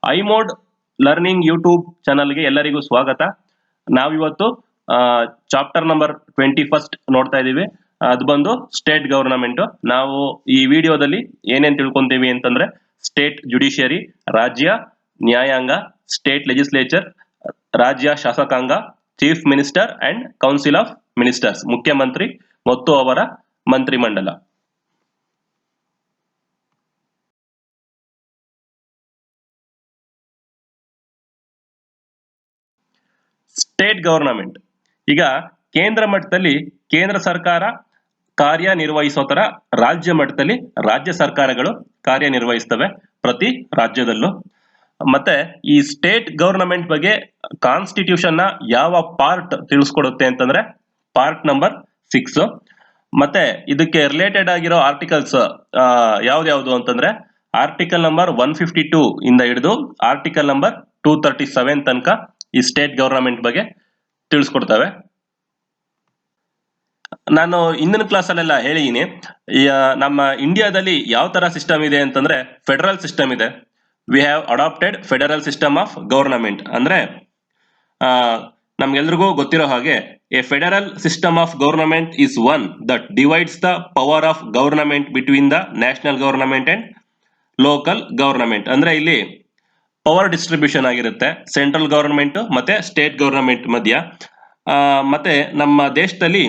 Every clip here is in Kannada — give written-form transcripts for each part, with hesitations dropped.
ಐಮೋಡ್ ಲರ್ನಿಂಗ್ ಯೂಟ್ಯೂಬ್ ಚಾನಲ್ಗೆ ಎಲ್ಲರಿಗೂ ಸ್ವಾಗತ. ನಾವಿವತ್ತು ಚಾಪ್ಟರ್ ನಂಬರ್ 21 ನೋಡ್ತಾ ಇದೀವಿ. ಅದು ಬಂದು ಸ್ಟೇಟ್ ಗವರ್ನಮೆಂಟ್. ನಾವು ಈ ವಿಡಿಯೋದಲ್ಲಿ ಏನೇನ್ ತಿಳ್ಕೊಂತೀವಿ ಅಂತಂದ್ರೆ ಸ್ಟೇಟ್ ಜುಡಿಷಿಯರಿ, ರಾಜ್ಯ ನ್ಯಾಯಾಂಗ, ಸ್ಟೇಟ್ ಲೆಜಿಸ್ಲೇಚರ್, ರಾಜ್ಯ ಶಾಸಕಾಂಗ, chief minister and council of ministers, ಮುಖ್ಯಮಂತ್ರಿ ಮತ್ತು ಅವರ ಮಂತ್ರಿಮಂಡಲ. ಸ್ಟೇಟ್ ಗವರ್ನಮೆಂಟ್ ಈಗ ಕೇಂದ್ರ ಮಟ್ಟದಲ್ಲಿ ಕೇಂದ್ರ ಸರ್ಕಾರ ಕಾರ್ಯನಿರ್ವಹಿಸೋ ತರ ರಾಜ್ಯ ಮಟ್ಟದಲ್ಲಿ ರಾಜ್ಯ ಸರ್ಕಾರಗಳು ಕಾರ್ಯನಿರ್ವಹಿಸ್ತವೆ ಪ್ರತಿ ರಾಜ್ಯದಲ್ಲೂ. ಮತ್ತೆ ಈ ಸ್ಟೇಟ್ ಗವರ್ನಮೆಂಟ್ ಬಗ್ಗೆ ಕಾನ್ಸ್ಟಿಟ್ಯೂಷನ್ ನ ಯಾವ ಪಾರ್ಟ್ ತಿಳಿಸ್ಕೊಡುತ್ತೆ ಅಂತಂದ್ರೆ ಪಾರ್ಟ್ ನಂಬರ್ 6. ಮತ್ತೆ ಇದಕ್ಕೆ ರಿಲೇಟೆಡ್ ಆಗಿರೋ ಆರ್ಟಿಕಲ್ಸ್ ಯಾವ್ದು ಅಂತಂದ್ರೆ ಆರ್ಟಿಕಲ್ ನಂಬರ್ 152 ಇಂದ ಹಿಡಿದು ಆರ್ಟಿಕಲ್ ನಂಬರ್ 237 ತನಕ ಈ ಸ್ಟೇಟ್ ಗವರ್ನಮೆಂಟ್ ಬಗ್ಗೆ ತಿಳಿಸ್ಕೊಡ್ತವೆ. ನಾನು ಹಿಂದಿನ ಕ್ಲಾಸ್ ಅಲ್ಲೆಲ್ಲ ಹೇಳಿದೀನಿ, ನಮ್ಮ ಇಂಡಿಯಾದಲ್ಲಿ ಯಾವ ತರ ಸಿಸ್ಟಮ್ ಇದೆ ಅಂತಂದ್ರೆ ಫೆಡರಲ್ ಸಿಸ್ಟಮ್ ಇದೆ. We have adapted federal system of government. ಅಂದ್ರೆ ನಮ್ಗೆಲ್ರಿಗೂ ಗೊತ್ತಿರೋ ಹಾಗೆ a federal system of government is one that divides the power of government between the national government and local government. ಅಂದ್ರೆ ಇಲ್ಲಿ ಪವರ್ ಡಿಸ್ಟ್ರಿಬ್ಯೂಷನ್ ಆಗಿರುತ್ತೆ ಸೆಂಟ್ರಲ್ ಗವರ್ನಮೆಂಟ್ ಮತ್ತೆ ಸ್ಟೇಟ್ ಗವರ್ನಮೆಂಟ್ ಮಧ್ಯ. ಮತ್ತೆ ನಮ್ಮ ದೇಶದಲ್ಲಿ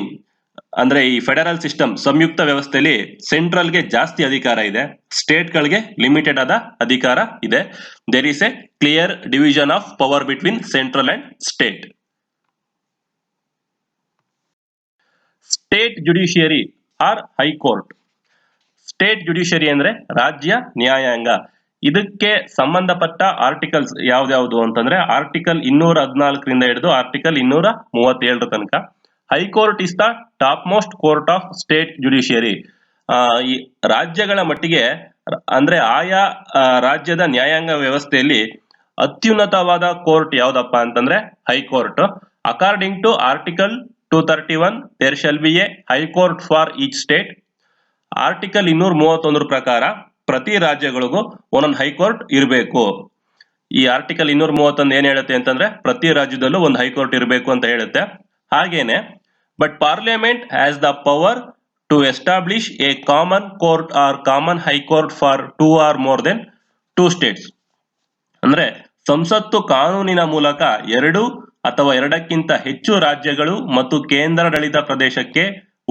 ಅಂದ್ರೆ ಈ ಫೆಡರಲ್ ಸಿಸ್ಟಮ್ ಸಂಯುಕ್ತ ವ್ಯವಸ್ಥೆಯಲ್ಲಿ ಸೆಂಟ್ರಲ್ಗೆ ಜಾಸ್ತಿ ಅಧಿಕಾರ ಇದೆ, ಸ್ಟೇಟ್ ಗಳಿಗೆ ಲಿಮಿಟೆಡ್ ಆದ ಅಧಿಕಾರ ಇದೆ. There is a clear division of power between central and state. State judiciary or high court. State judiciary ಅಂದ್ರೆ ರಾಜ್ಯ ನ್ಯಾಯಾಂಗ. ಇದಕ್ಕೆ ಸಂಬಂಧಪಟ್ಟ ಆರ್ಟಿಕಲ್ಸ್ ಯಾವ್ದು ಅಂತಂದ್ರೆ ಆರ್ಟಿಕಲ್ 214 ಹಿಡಿದು ಆರ್ಟಿಕಲ್ 237 ತನಕ. High court is the top most court of state judiciary. ಈ ರಾಜ್ಯಗಳ ಮಟ್ಟಿಗೆ ಅಂದ್ರೆ ಆಯಾ ರಾಜ್ಯದ ನ್ಯಾಯಾಂಗ ವ್ಯವಸ್ಥೆಯಲ್ಲಿ ಅತ್ಯುನ್ನತವಾದ ಕೋರ್ಟ್ ಯಾವ್ದಪ್ಪ ಅಂತಂದ್ರೆ high court. According to article 231 there shall be a high court for each state. Article 231 ಪ್ರಕಾರ ಪ್ರತಿ ರಾಜ್ಯಗಳಿಗೂ ಒಂದೊಂದು ಹೈಕೋರ್ಟ್ ಇರಬೇಕು. ಈ ಆರ್ಟಿಕಲ್ 231 ಏನ್ ಹೇಳುತ್ತೆ ಅಂತಂದ್ರೆ ಪ್ರತಿ ರಾಜ್ಯದಲ್ಲೂ ಒಂದು ಹೈಕೋರ್ಟ್ ಇರಬೇಕು ಅಂತ ಹೇಳುತ್ತೆ. ಹಾಗೇನೆ but parliament has the power to establish a common court or common high court for 2 or more than 2 states. ಅಂದ್ರೆ ಸಂಸತ್ತು ಕಾನೂನಿನ ಮೂಲಕ 2 ಅಥವಾ 2ಕ್ಕಿಂತ ಹೆಚ್ಚು ರಾಜ್ಯಗಳು ಮತ್ತು ಕೇಂದ್ರಾಡಳಿತ ಪ್ರದೇಶಕ್ಕೆ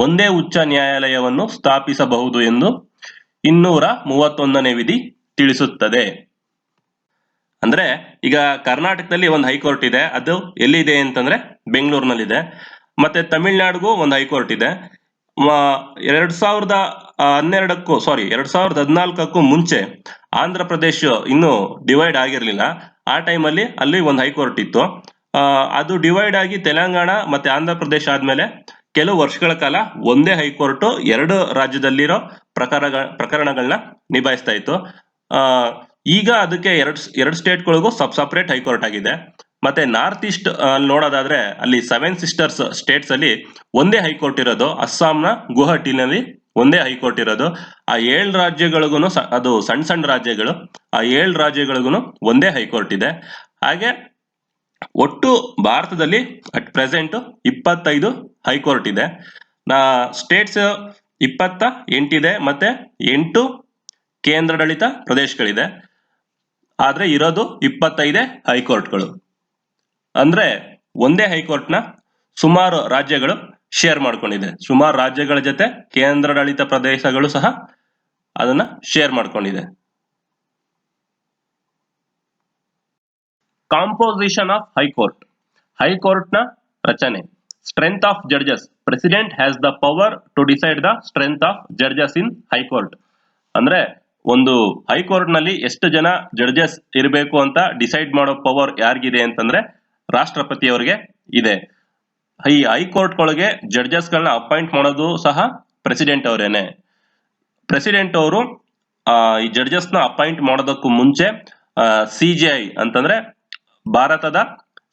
ಒಂದೇ ಉಚ್ಚ ನ್ಯಾಯಾಲಯವನ್ನು ಸ್ಥಾಪಿಸಬಹುದು ಎಂದು 231ನೇ ವಿಧಿ ತಿಳಿಸುತ್ತದೆ. ಅಂದ್ರೆ ಈಗ ಕರ್ನಾಟಕದಲ್ಲಿ ಒಂದು ಹೈಕೋರ್ಟ್ ಇದೆ, ಅದು ಎಲ್ಲಿದೆ ಅಂತಂದ್ರೆ ಬೆಂಗಳೂರಿನಲ್ಲಿದೆ. ಮತ್ತೆ ತಮಿಳುನಾಡಿಗೂ ಒಂದು ಹೈಕೋರ್ಟ್ ಇದೆ. 2014ಕ್ಕೂ ಮುಂಚೆ ಆಂಧ್ರ ಪ್ರದೇಶ ಇನ್ನೂ ಡಿವೈಡ್ ಆಗಿರ್ಲಿಲ್ಲ. ಆ ಟೈಮಲ್ಲಿ ಅಲ್ಲಿ ಒಂದು ಹೈಕೋರ್ಟ್ ಇತ್ತು. ಅದು ಡಿವೈಡ್ ಆಗಿ ತೆಲಂಗಾಣ ಮತ್ತೆ ಆಂಧ್ರ ಪ್ರದೇಶ ಆದ್ಮೇಲೆ ಕೆಲವು ವರ್ಷಗಳ ಕಾಲ ಒಂದೇ ಹೈಕೋರ್ಟ್ 2 ರಾಜ್ಯದಲ್ಲಿರೋ ಪ್ರಕರಣಗಳನ್ನ ನಿಭಾಯಿಸ್ತಾ ಇತ್ತು. ಈಗ ಅದಕ್ಕೆ ಎರಡು ಸ್ಟೇಟ್ಗಳಿಗೂ ಸಪರೇಟ್ ಹೈಕೋರ್ಟ್ ಆಗಿದೆ. ಮತ್ತೆ ನಾರ್ತ್ ಈಸ್ಟ್ ನೋಡೋದಾದ್ರೆ ಅಲ್ಲಿ 7 ಸಿಸ್ಟರ್ಸ್ ಸ್ಟೇಟ್ಸ್ ಅಲ್ಲಿ ಒಂದೇ ಹೈಕೋರ್ಟ್ ಇರೋದು. ಅಸ್ಸಾಂನ ಗುವಾಹಟಿನಲ್ಲಿ ಒಂದೇ ಹೈಕೋರ್ಟ್ ಇರೋದು. ಆ 7 ರಾಜ್ಯಗಳಿಗೂ ಅದು ಸಣ್ಣ ರಾಜ್ಯಗಳು, ಆ 7 ರಾಜ್ಯಗಳಿಗೂ ಒಂದೇ ಹೈಕೋರ್ಟ್ ಇದೆ. ಹಾಗೆ ಒಟ್ಟು ಭಾರತದಲ್ಲಿ ಅಟ್ ಪ್ರೆಸೆಂಟ್ 25 ಹೈಕೋರ್ಟ್ ಇದೆ. ಸ್ಟೇಟ್ಸ್ 28 ಇದೆ, ಮತ್ತೆ 8 ಕೇಂದ್ರಾಡಳಿತ ಪ್ರದೇಶಗಳಿದೆ. ಆದ್ರೆ ಇರೋದು 25 ಹೈಕೋರ್ಟ್ಗಳು. ಅಂದ್ರೆ ಒಂದೇ ಹೈಕೋರ್ಟ್ ನ ಸುಮಾರು ರಾಜ್ಯಗಳು ಶೇರ್ ಮಾಡ್ಕೊಂಡಿದೆ. ಸುಮಾರು ರಾಜ್ಯಗಳ ಜೊತೆ ಕೇಂದ್ರಾಡಳಿತ ಪ್ರದೇಶಗಳು ಸಹ ಅದನ್ನ ಶೇರ್ ಮಾಡ್ಕೊಂಡಿದೆ. Composition of high court. ಹೈಕೋರ್ಟ್ ನ ರಚನೆ. Strength of judges. President has the power to decide the strength of judges in high court. ಅಂದ್ರೆ ಒಂದು ಹೈಕೋರ್ಟ್ ನಲ್ಲಿ ಎಷ್ಟು ಜನ ಜಡ್ಜಸ್ ಇರಬೇಕು ಅಂತ ಡಿಸೈಡ್ ಮಾಡೋ ಪವರ್ ಯಾರಿಗಿದೆ ಅಂತಂದ್ರೆ ರಾಷ್ಟ್ರಪತಿಯವರಿಗೆ ಇದೆ. ಈ ಹೈಕೋರ್ಟ್ ಗಳಿಗೆ ಜಡ್ಜಸ್ ಗಳನ್ನ ಅಪಾಯಿಂಟ್ ಮಾಡೋದು ಸಹ ಪ್ರೆಸಿಡೆಂಟ್ ಅವರೇನೆ. ಪ್ರೆಸಿಡೆಂಟ್ ಅವರು ಈ ಜಡ್ಜಸ್ ನ ಅಪಾಯಿಂಟ್ ಮಾಡೋದಕ್ಕೂ ಮುಂಚೆ CJI ಅಂತಂದ್ರೆ ಭಾರತದ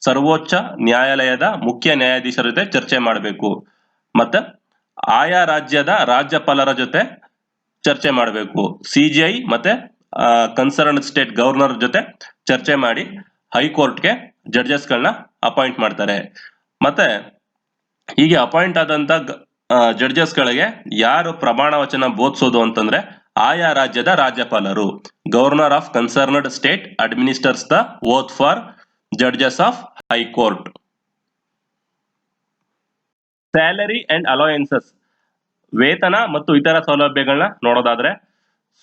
ಸರ್ವೋಚ್ಚ ನ್ಯಾಯಾಲಯದ ಮುಖ್ಯ ನ್ಯಾಯಾಧೀಶರ ಜೊತೆ ಚರ್ಚೆ ಮಾಡಬೇಕು. ಮತ್ತೆ ಆಯಾ ರಾಜ್ಯದ ರಾಜ್ಯಪಾಲರ ಜೊತೆ ಚರ್ಚೆ ಮಾಡಬೇಕು. CJI ಮತ್ತೆ ಕನ್ಸರ್ನ್ ಸ್ಟೇಟ್ ಗವರ್ನರ್ ಜೊತೆ ಚರ್ಚೆ ಮಾಡಿ ಹೈಕೋರ್ಟ್ಗೆ ಜಡ್ಜಸ್ಗಳನ್ನ ಅಪಾಯಿಂಟ್ ಮಾಡ್ತಾರೆ. ಮತ್ತೆ ಹೀಗೆ ಅಪಾಯಿಂಟ್ ಆದಂತ ಜಡ್ಜಸ್ಗಳಿಗೆ ಯಾರು ಪ್ರಮಾಣ ವಚನ ಬೋಧಿಸೋದು ಅಂತಂದ್ರೆ ಆಯಾ ರಾಜ್ಯದ ರಾಜ್ಯಪಾಲರು. Governor of concerned state administers the oath for judges of high court. Salary and allowances, ವೇತನ ಮತ್ತು ಇತರ ಸೌಲಭ್ಯಗಳನ್ನ ನೋಡೋದಾದ್ರೆ,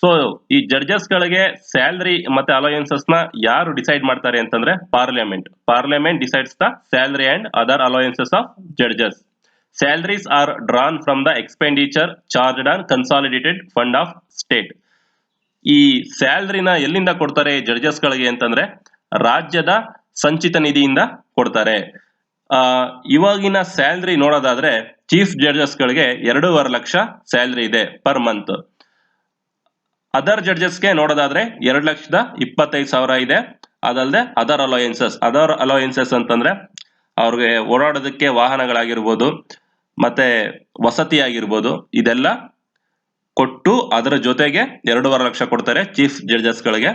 ಸೊ ಈ ಜಡ್ಜಸ್ ಗಳಿಗೆ ಸ್ಯಾಲರಿ ಮತ್ತೆ ಅಲೋಯನ್ಸಸ್ ನ ಯಾರು ಡಿಸೈಡ್ ಮಾಡ್ತಾರೆ ಅಂತಂದ್ರೆ parliament decides the salary and other allowances of judges. Salaries are drawn from the expenditure charged on consolidated fund of state. ಈ ಸ್ಯಾಲರಿನ ಎಲ್ಲಿಂದ ಕೊಡ್ತಾರೆ ಜಡ್ಜಸ್ ಗಳಿಗೆ ಅಂತಂದ್ರೆ ರಾಜ್ಯದ ಸಂಚಿತ ನಿಧಿಯಿಂದ ಕೊಡ್ತಾರೆ. ಇವಾಗಿನ ಸ್ಯಾಲರಿ ನೋಡೋದಾದ್ರೆ ಚೀಫ್ ಜಡ್ಜಸ್ ಗಳಿಗೆ 2.5 ಲಕ್ಷ ಸ್ಯಾಲರಿ ಇದೆ ಪರ್ ಮಂತ್. ಅದರ್ ಜಡ್ಜಸ್ಗೆ ನೋಡೋದಾದ್ರೆ 2,25,000 ಇದೆ. ಅದಲ್ಲದೆ ಅದರ್ ಅಲೋಯನ್ಸಸ್ ಅಂತಂದ್ರೆ ಅವ್ರಿಗೆ ಓಡಾಡೋದಕ್ಕೆ ವಾಹನಗಳಾಗಿರ್ಬೋದು ಮತ್ತೆ ವಸತಿ ಆಗಿರ್ಬೋದು, ಇದೆಲ್ಲ ಕೊಟ್ಟು ಅದರ ಜೊತೆಗೆ 2.5 ಲಕ್ಷ ಕೊಡ್ತಾರೆ ಚೀಫ್ ಜಡ್ಜಸ್ ಗಳಿಗೆ.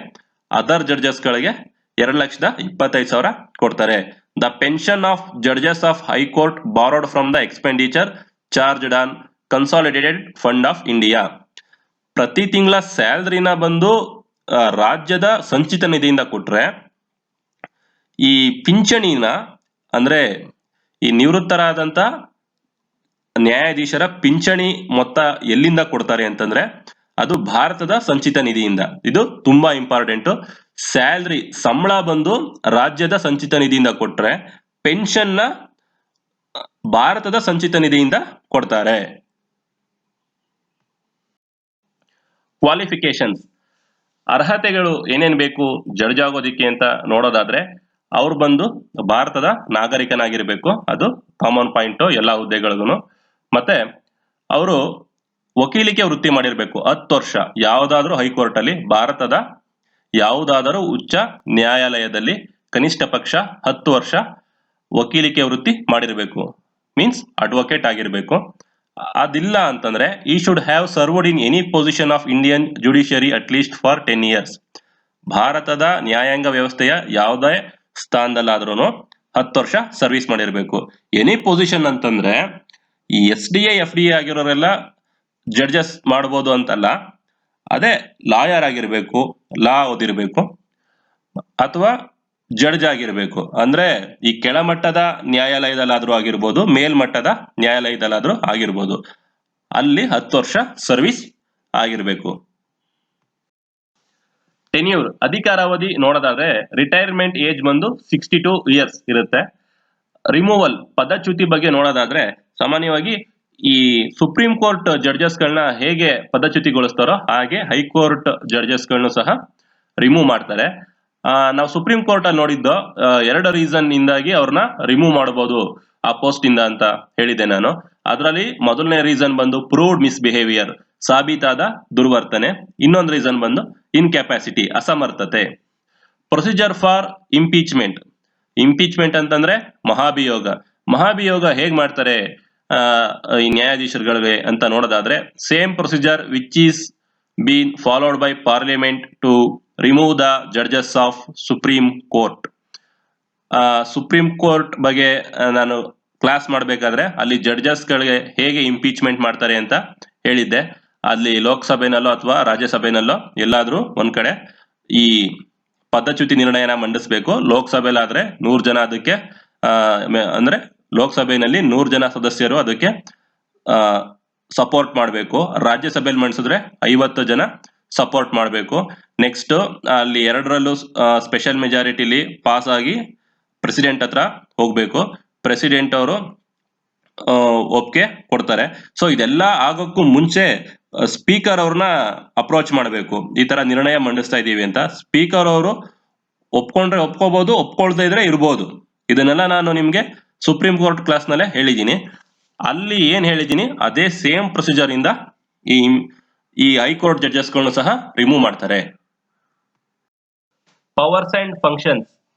ಅದರ್ ಜಡ್ಜಸ್ ಗಳಿಗೆ 2,25,000 ಕೊಡ್ತಾರೆ. The pension of judges of high court borrowed from the expenditure charged on consolidated fund of India. ಪ್ರತಿ ತಿಂಗಳ ಸ್ಯಾಲರಿನ ಬಂದು ರಾಜ್ಯದ ಸಂಚಿತ ನಿಧಿಯಿಂದ ಕೊಟ್ರೆ, ಈ ಪಿಂಚಣಿನ ಅಂದ್ರೆ ಈ ನಿವೃತ್ತರಾದಂತ ನ್ಯಾಯಾಧೀಶರ ಪಿಂಚಣಿ ಮೊತ್ತ ಎಲ್ಲಿಂದ ಕೊಡ್ತಾರೆ ಅಂತಂದ್ರೆ ಅದು ಭಾರತದ ಸಂಚಿತ ನಿಧಿಯಿಂದ. ಇದು ತುಂಬಾ ಇಂಪಾರ್ಟೆಂಟ್. ಸ್ಯಾಲರಿ ಸಂಬಳ ಬಂದು ರಾಜ್ಯದ ಸಂಚಿತ ನಿಧಿಯಿಂದ ಕೊಟ್ರೆ ಪೆನ್ಷನ್ ನ ಭಾರತದ ಸಂಚಿತ ನಿಧಿಯಿಂದ ಕೊಡ್ತಾರೆ. ಕ್ವಾಲಿಫಿಕೇಶನ್ಸ್, ಅರ್ಹತೆಗಳು ಏನೇನ್ ಬೇಕು ಜಡ್ಜ್ ಆಗೋದಿಕ್ಕೆ ಅಂತ ನೋಡೋದಾದ್ರೆ ಅವ್ರು ಬಂದು ಭಾರತದ ನಾಗರಿಕನಾಗಿರ್ಬೇಕು, ಅದು ಕಾಮನ್ ಪಾಯಿಂಟ್ ಎಲ್ಲಾ ಹುದ್ದೆಗಳಿಗೂ. ಮತ್ತೆ ಅವರು ವಕೀಲಿಕೆ ವೃತ್ತಿ ಮಾಡಿರ್ಬೇಕು 10 ವರ್ಷ, ಯಾವುದಾದ್ರೂ ಹೈಕೋರ್ಟ್ ಅಲ್ಲಿ ಭಾರತದ ಯಾವುದಾದರೂ ಉಚ್ಚ ನ್ಯಾಯಾಲಯದಲ್ಲಿ ಕನಿಷ್ಠ ಪಕ್ಷ 10 ವರ್ಷ ವಕೀಲಿಕೆ ವೃತ್ತಿ ಮಾಡಿರ್ಬೇಕು, ಮೀನ್ಸ್ ಅಡ್ವೊಕೇಟ್ ಆಗಿರ್ಬೇಕು. ಅದಿಲ್ಲ ಅಂತಂದ್ರೆ ಈ should have served in any position of Indian judiciary at least for 10 years. ಭಾರತದ ನ್ಯಾಯಾಂಗ ವ್ಯವಸ್ಥೆಯ ಯಾವುದೇ ಸ್ಥಾನದಲ್ಲಾದ್ರೂ 10 ವರ್ಷ ಸರ್ವಿಸ್ ಮಾಡಿರ್ಬೇಕು. ಎನಿ ಪೊಸಿಷನ್ ಅಂತಂದ್ರೆ ಈ SDA FDA ಆಗಿರೋರೆಲ್ಲ ಜಡ್ಜಸ್ ಮಾಡ್ಬೋದು ಅಂತಲ್ಲ, ಅದೇ ಲಾಯರ್ ಆಗಿರ್ಬೇಕು, ಲಾ ಓದಿರ್ಬೇಕು, ಅಥವಾ ಜಡ್ಜ್ ಆಗಿರ್ಬೇಕು. ಅಂದ್ರೆ ಈ ಕೆಳಮಟ್ಟದ ನ್ಯಾಯಾಲಯದಲ್ಲಾದ್ರೂ ಆಗಿರ್ಬೋದು, ಮೇಲ್ಮಟ್ಟದ ನ್ಯಾಯಾಲಯದಲ್ಲಾದ್ರೂ ಆಗಿರ್ಬೋದು, ಅಲ್ಲಿ 10 ವರ್ಷ ಸರ್ವಿಸ್ ಆಗಿರ್ಬೇಕು. ಟೆನ್ಯೂರ್, ಅಧಿಕಾರಾವಧಿ ನೋಡೋದಾದ್ರೆ ರಿಟೈರ್ಮೆಂಟ್ ಏಜ್ ಬಂದು 62 years ಇರುತ್ತೆ. ರಿಮೂವಲ್, ಪದಚ್ಯುತಿ ಬಗ್ಗೆ ನೋಡೋದಾದ್ರೆ ಸಾಮಾನ್ಯವಾಗಿ ಈ ಸುಪ್ರೀಂ ಕೋರ್ಟ್ ಜಡ್ಜಸ್ ಗಳನ್ನ ಹೇಗೆ ಪದಚ್ಯುತಿಗೊಳಿಸ್ತಾರೋ ಹಾಗೆ ಹೈಕೋರ್ಟ್ ಜಡ್ಜಸ್ ಗಳನ್ನು ಸಹ ರಿಮೂವ್ ಮಾಡ್ತಾರೆ. ನಾವು ಸುಪ್ರೀಂ ಕೋರ್ಟ್ ಅಲ್ಲಿ ನೋಡಿದ್ದು 2 ರೀಸನ್ ಇಂದಾಗಿ ಅವ್ರನ್ನ ರಿಮೂವ್ ಮಾಡಬಹುದು ಆ ಪೋಸ್ಟ್ ಇಂದ ಅಂತ ಹೇಳಿದೆ ನಾನು. ಅದರಲ್ಲಿ ಮೊದಲನೇ ರೀಸನ್ ಬಂದು ಪ್ರೂವ್ಡ್ ಮಿಸ್ಬಿಹೇವಿಯರ್, ಸಾಬೀತಾದ ದುರ್ವರ್ತನೆ. ಇನ್ನೊಂದು ರೀಸನ್ ಬಂದು ಇನ್ಕೆಪಾಸಿಟಿ, ಅಸಮರ್ಥತೆ. ಪ್ರೊಸೀಜರ್ ಫಾರ್ ಇಂಪೀಚ್ಮೆಂಟ್ ಅಂತಂದ್ರೆ ಮಹಾಭಿಯೋಗ ಹೇಗ್ ಮಾಡ್ತಾರೆ ಈ ನ್ಯಾಯಾಧೀಶರುಗಳಿಗೆ ಅಂತ ನೋಡೋದಾದ್ರೆ same procedure which is been followed by parliament to remove the judges of supreme court. Supreme court ಬಗ್ಗೆ ನಾನು ಕ್ಲಾಸ್ ಮಾಡಬೇಕಾದ್ರೆ ಅಲ್ಲಿ ಜಡ್ಜಸ್ ಗಳಿಗೆ ಹೇಗೆ ಇಂಪೀಚ್ಮೆಂಟ್ ಮಾಡ್ತಾರೆ ಅಂತ ಹೇಳಿದ್ದೆ. ಅಲ್ಲಿ ಲೋಕಸಭೆನಲ್ಲೋ ಅಥವಾ ರಾಜ್ಯಸಭೆನಲ್ಲೋ ಎಲ್ಲಾದ್ರೂ ಒಂದ್ ಕಡೆ ಈ ಪದಚ್ಯುತಿ ನಿರ್ಣಯನ ಮಂಡಿಸ್ಬೇಕು. ಲೋಕಸಭೆಲಾದ್ರೆ 100 ಜನ ಅದಕ್ಕೆ ಅಂದ್ರೆ ಲೋಕಸಭೆಯಲ್ಲಿ 100 ಜನ ಸದಸ್ಯರು ಅದಕ್ಕೆ ಸಪೋರ್ಟ್ ಮಾಡಬೇಕು. ರಾಜ್ಯಸಭೆಯಲ್ಲಿ ಮಂಡಿಸಿದ್ರೆ 50 ಜನ ಸಪೋರ್ಟ್ ಮಾಡಬೇಕು. ನೆಕ್ಸ್ಟ್ ಅಲ್ಲಿ 2ರಲ್ಲೂ ಸ್ಪೆಷಲ್ ಮೆಜಾರಿಟಿಲಿ ಪಾಸ್ ಆಗಿ ಪ್ರೆಸಿಡೆಂಟ್ ಹತ್ರ ಹೋಗ್ಬೇಕು. ಪ್ರೆಸಿಡೆಂಟ್ ಅವರು ಒಪ್ಪಿಗೆ ಕೊಡ್ತಾರೆ. ಸೊ ಇದೆಲ್ಲ ಆಗೋಕ್ಕೂ ಮುಂಚೆ ಸ್ಪೀಕರ್ ಅವ್ರನ್ನ ಅಪ್ರೋಚ್ ಮಾಡಬೇಕು, ಈ ತರ ನಿರ್ಣಯ ಮಂಡಿಸ್ತಾ ಇದೀವಿ ಅಂತ. ಸ್ಪೀಕರ್ ಅವರು ಒಪ್ಕೊಂಡ್ರೆ ಒಪ್ಕೋಬಹುದು, ಒಪ್ಕೊಳ್ತಾ ಇದ್ರೆ ಇರ್ಬೋದು. ಇದನ್ನೆಲ್ಲ ನಾನು ನಿಮ್ಗೆ ಸುಪ್ರೀಂ ಕೋರ್ಟ್ ಕ್ಲಾಸ್ ನಲ್ಲೇ ಹೇಳಿದ್ದೀನಿ. ಅಲ್ಲಿ ಏನ್ ಹೇಳಿದ್ದೀನಿ ಅದೇ ಸೇಮ್ ಪ್ರೊಸೀಜರ್ ಇಂದ ಈ ಹೈಕೋರ್ಟ್ ಜಡ್ಜಸ್ ಗಳನ್ನು ಸಹ ರಿಮೂವ್ ಮಾಡ್ತಾರೆ. ಪವರ್ಸ್ ಅಂಡ್ ಫಂಕ್ಷನ್ಸ್,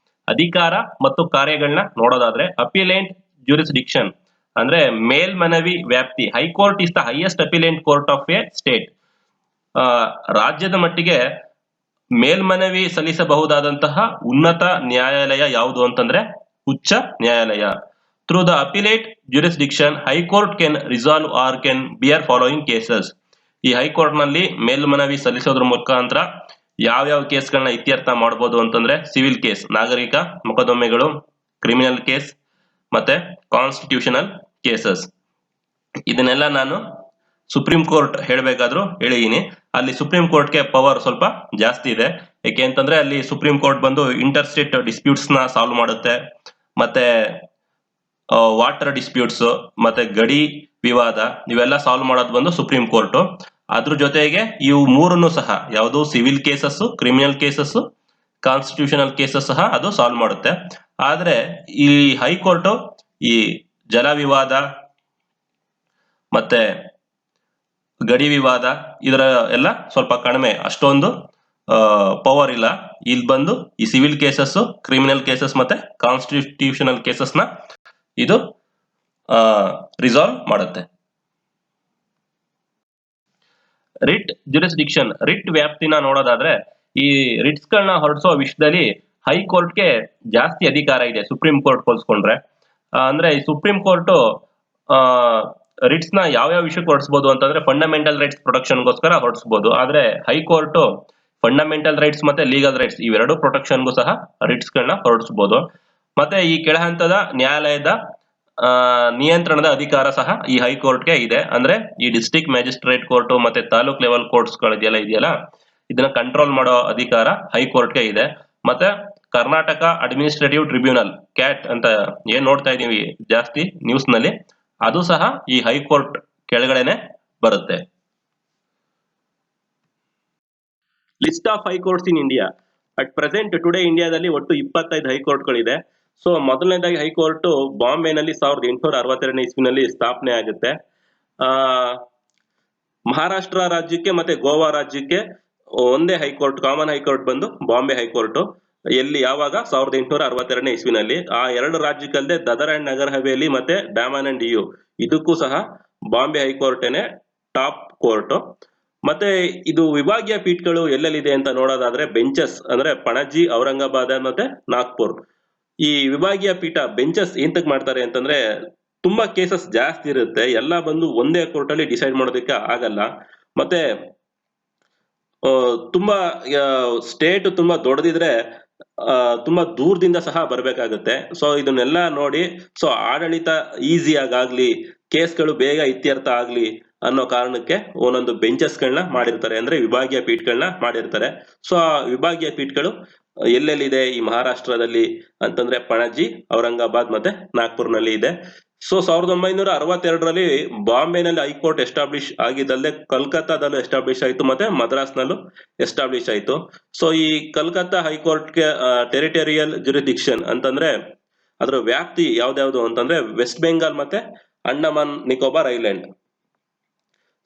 ಅಧಿಕಾರ ಮತ್ತು ಕಾರ್ಯಗಳನ್ನ ನೋಡೋದಾದ್ರೆ ಅಪಿಲೆಂಟ್ ಜ್ಯೂರಿಸ್ಡಿಕ್ಷನ್ ಅಂದ್ರೆ ಮೇಲ್ಮನವಿ ವ್ಯಾಪ್ತಿ. High court is the highest appellate court of a state. ರಾಜ್ಯದ ಮಟ್ಟಿಗೆ ಮೇಲ್ಮನವಿ ಸಲ್ಲಿಸಬಹುದಾದಂತಹ ಉನ್ನತ ನ್ಯಾಯಾಲಯ ಯಾವುದು ಅಂತಂದ್ರೆ ಉಚ್ಚ ನ್ಯಾಯಾಲಯ. Through the appellate jurisdiction high court can resolve or can bear following cases. ಈ ಹೈಕೋರ್ಟ್ ನಲ್ಲಿ ಮೇಲ್ಮನವಿ ಸಲ್ಲಿಸೋದ್ರ ಮುಖಾಂತರ ಯಾವ್ಯಾವ ಕೇಸ್ಗಳನ್ನ ಇತ್ಯರ್ಥ ಮಾಡಬಹುದು ಅಂತಂದ್ರೆ ಸಿವಿಲ್ ಕೇಸ್, ನಾಗರಿಕ ಮೊಕದ್ದಮೆಗಳು, ಕ್ರಿಮಿನಲ್ ಕೇಸ್ ಮತ್ತೆ ಕಾನ್ಸ್ಟಿಟ್ಯೂಷನಲ್ ಕೇಸಸ್. ಇದನ್ನೆಲ್ಲ ನಾನು ಸುಪ್ರೀಂ ಕೋರ್ಟ್ ಹೇಳಬೇಕಾದ್ರೂ ಹೇಳಿದೀನಿ. ಅಲ್ಲಿ ಸುಪ್ರೀಂ ಕೋರ್ಟ್ಗೆ ಪವರ್ ಸ್ವಲ್ಪ ಜಾಸ್ತಿ ಇದೆ. ಯಾಕೆ ಅಂತಂದ್ರೆ ಅಲ್ಲಿ ಸುಪ್ರೀಂ ಕೋರ್ಟ್ ಬಂದು ಇಂಟರ್ ಸ್ಟೇಟ್ ಡಿಸ್ಪ್ಯೂಟ್ಸ್ ನ ಸಾಲ್ವ್ ಮಾಡುತ್ತೆ, ಮತ್ತೆ ವಾಟರ್ ಡಿಸ್ಪ್ಯೂಟ್ಸ್ ಮತ್ತೆ ಗಡಿ ವಿವಾದ ಇವೆಲ್ಲ ಸಾಲ್ವ್ ಮಾಡೋದು ಬಂದು ಸುಪ್ರೀಂ ಕೋರ್ಟ್. ಅದ್ರ ಜೊತೆಗೆ ಇವು ಮೂರನ್ನು ಸಹ ಯಾವುದು civil cases, criminal cases, constitutional cases ಸಹ ಅದು ಸಾಲ್ವ್ ಮಾಡುತ್ತೆ. ಆದ್ರೆ ಈ ಹೈಕೋರ್ಟ್ ಈ ಜಲ ವಿವಾದ ಮತ್ತೆ ಗಡಿ ವಿವಾದ ಇದರ ಎಲ್ಲ ಸ್ವಲ್ಪ ಕಡಿಮೆ, ಅಷ್ಟೊಂದು ಪವರ್ ಇಲ್ಲ. ಇಲ್ಲಿ ಬಂದು ಈ ಸಿವಿಲ್ ಕೇಸಸ್, ಕ್ರಿಮಿನಲ್ ಕೇಸಸ್ ಮತ್ತೆ ಕಾನ್ಸ್ಟಿಟ್ಯೂಷನಲ್ ಕೇಸಸ್ ನ ಇದು ರಿಸಾಲ್ವ್ ಮಾಡುತ್ತೆ. ರಿಟ್ ಜ್ಯೂರಿಸ್ಡಿಕ್ಷನ್, ರಿಟ್ ವ್ಯಾಪ್ತಿನ ನೋಡೋದಾದ್ರೆ ಈ ರಿಟ್ಸ್ ಗಳನ್ನ ಹೊರಡಿಸೋ ವಿಷಯದಲ್ಲಿ ಹೈಕೋರ್ಟ್ಗೆ ಜಾಸ್ತಿ ಅಧಿಕಾರ ಇದೆ ಸುಪ್ರೀಂ ಕೋರ್ಟ್ ಹೋಲಿಸ್ಕೊಂಡ್ರೆ. ಅಂದ್ರೆ ಈ ಸುಪ್ರೀಂ ಕೋರ್ಟ್ ರಿಟ್ಸ್ ನ ಯಾವ್ಯಾವ ವಿಷಯಕ್ಕೆ ಹೊರಡಿಸಬಹುದು ಅಂತಂದ್ರೆ ಫಂಡಮೆಂಟಲ್ ರೈಟ್ಸ್ ಪ್ರೊಟೆಕ್ಷನ್ಗೋಸ್ಕರ ಹೊರಡಿಸಬಹುದು. ಆದ್ರೆ ಹೈಕೋರ್ಟ್ ಫಂಡಮೆಂಟಲ್ ರೈಟ್ಸ್ ಮತ್ತೆ ಲೀಗಲ್ ರೈಟ್ಸ್ ಇವೆರಡು ಪ್ರೊಟೆಕ್ಷನ್ಗೂ ಸಹ ರಿಟ್ಸ್ ಗಳನ್ನ ಹೊರಡಿಸಬಹುದು. ಮತ್ತೆ ಈ ಕೆಳಹಂತದ ನ್ಯಾಯಾಲಯದ ನಿಯಂತ್ರಣದ ಅಧಿಕಾರ ಸಹ ಈ ಹೈಕೋರ್ಟ್ಗೆ ಇದೆ. ಅಂದ್ರೆ ಈ ಡಿಸ್ಟ್ರಿಕ್ಟ್ ಮ್ಯಾಜಿಸ್ಟ್ರೇಟ್ ಕೋರ್ಟ್ ಮತ್ತೆ ತಾಲೂಕ್ ಲೆವೆಲ್ ಕೋರ್ಟ್ಸ್ ಇದೆಯಲ್ಲ ಇದನ್ನ ಕಂಟ್ರೋಲ್ ಮಾಡೋ ಅಧಿಕಾರ ಹೈಕೋರ್ಟ್ಗೆ ಇದೆ. ಮತ್ತೆ ಕರ್ನಾಟಕ ಅಡ್ಮಿನಿಸ್ಟ್ರೇಟಿವ್ ಟ್ರಿಬ್ಯುನಲ್ ಕ್ಯಾಟ್ ಅಂತ ಏನ್ ನೋಡ್ತಾ ಇದೀವಿ ಜಾಸ್ತಿ ನ್ಯೂಸ್ ನಲ್ಲಿ, ಅದು ಸಹ ಈ ಹೈಕೋರ್ಟ್ ಕೆಳಗಡೆನೆ ಬರುತ್ತೆ. List of high courts in India. At present today ಇಂಡಿಯಾದಲ್ಲಿ ಒಟ್ಟು 25 ಹೈಕೋರ್ಟ್ಗಳಿದೆ. ಸೊ ಮೊದಲನೇದಾಗಿ ಹೈಕೋರ್ಟ್ ಬಾಂಬೆನಲ್ಲಿ 1862 ಇಸ್ವಿನಲ್ಲಿ ಸ್ಥಾಪನೆ ಆಗುತ್ತೆ. ಮಹಾರಾಷ್ಟ್ರ ರಾಜ್ಯಕ್ಕೆ ಮತ್ತೆ ಗೋವಾ ರಾಜ್ಯಕ್ಕೆ ಒಂದೇ ಹೈಕೋರ್ಟ್, ಕಾಮನ್ ಹೈಕೋರ್ಟ್ ಬಂದು ಬಾಂಬೆ ಹೈಕೋರ್ಟ್. ಎಲ್ಲಿ ಯಾವಾಗ 1862 ಇಸ್ವಿನಲ್ಲಿ. ಆ ಎರಡು ರಾಜ್ಯಕ್ಕಲ್ಲದೆ ದದರ್ ಅಂಡ್ ನಗರ್ ಹವೇಲಿ ಮತ್ತೆ ಡಾಮನ್ ಅಂಡ್ ಡಿಯು ಇದಕ್ಕೂ ಸಹ ಬಾಂಬೆ ಹೈಕೋರ್ಟೇನೆ ಟಾಪ್ ಕೋರ್ಟ್. ಮತ್ತೆ ಇದು ವಿಭಾಗೀಯ ಪೀಠಗಳು ಎಲ್ಲೆಲ್ಲಿದೆ ಅಂತ ನೋಡೋದಾದ್ರೆ ಬೆಂಚಸ್ ಅಂದ್ರೆ ಪಣಜಿ, ಔರಂಗಾಬಾದ್ ಮತ್ತೆ ನಾಗ್ಪುರ್. ಈ ವಿಭಾಗೀಯ ಪೀಠ ಬೆಂಚಸ್ ಎಂತಕ್ ಮಾಡ್ತಾರೆ ಅಂತಂದ್ರೆ ತುಂಬಾ ಕೇಸಸ್ ಜಾಸ್ತಿ ಇರುತ್ತೆ, ಎಲ್ಲ ಬಂದು ಒಂದೇ ಕೋರ್ಟ್ ಅಲ್ಲಿ ಡಿಸೈಡ್ ಮಾಡೋದಕ್ಕೆ ಆಗಲ್ಲ. ಮತ್ತೆ ತುಂಬಾ ಸ್ಟೇಟ್ ತುಂಬಾ ದೊಡ್ಡದಿದ್ರೆ ತುಂಬಾ ದೂರದಿಂದ ಸಹ ಬರ್ಬೇಕಾಗುತ್ತೆ. ಸೊ ಇದನ್ನೆಲ್ಲ ನೋಡಿ ಸೊ ಆಡಳಿತ ಈಸಿಯಾಗ್ಲಿ, ಕೇಸ್ಗಳು ಬೇಗ ಇತ್ಯರ್ಥ ಆಗ್ಲಿ ಅನ್ನೋ ಕಾರಣಕ್ಕೆ ಒಂದೊಂದು ಬೆಂಚಸ್ ಗಳನ್ನ ಮಾಡಿರ್ತಾರೆ, ಅಂದ್ರೆ ವಿಭಾಗೀಯ ಪೀಠಗಳನ್ನ ಮಾಡಿರ್ತಾರೆ. ಸೊ ಆ ವಿಭಾಗೀಯ ಪೀಠಗಳು ಎಲ್ಲೆಲ್ಲಿದೆ ಈ ಮಹಾರಾಷ್ಟ್ರದಲ್ಲಿ ಅಂತಂದ್ರೆ ಪಣಜಿ, ಔರಂಗಾಬಾದ್ ಮತ್ತೆ ನಾಗ್ಪುರ್ನಲ್ಲಿ ಇದೆ. ಸೊ 1962ರಲ್ಲಿ ಬಾಂಬೆನಲ್ಲಿ ಹೈಕೋರ್ಟ್ ಎಸ್ಟಾಬ್ಲಿಷ್ ಆಗಿದ್ದಲ್ಲದೆ ಕಲ್ಕತ್ತಾದಲ್ಲೂ ಎಸ್ಟಾಬ್ಲಿಷ್ ಆಯ್ತು ಮತ್ತೆ ಮದ್ರಾಸ್ನಲ್ಲೂ ಎಸ್ಟಾಬ್ಲಿಷ್ ಆಯ್ತು. ಸೊ ಈ ಕಲ್ಕತ್ತಾ ಹೈಕೋರ್ಟ್ಗೆ ಟೆರಿಟೋರಿಯಲ್ ಜ್ಯೂರಿಸ್ಡಿಕ್ಷನ್ ಅಂತಂದ್ರೆ ಅದರ ವ್ಯಾಪ್ತಿ ಯಾವ್ದ್ಯಾವ್ದು ಅಂತಂದ್ರೆ ವೆಸ್ಟ್ ಬೆಂಗಾಲ್ ಮತ್ತೆ ಅಂಡಮಾನ್ ನಿಕೋಬಾರ್ ಐಲ್ಯಾಂಡ್.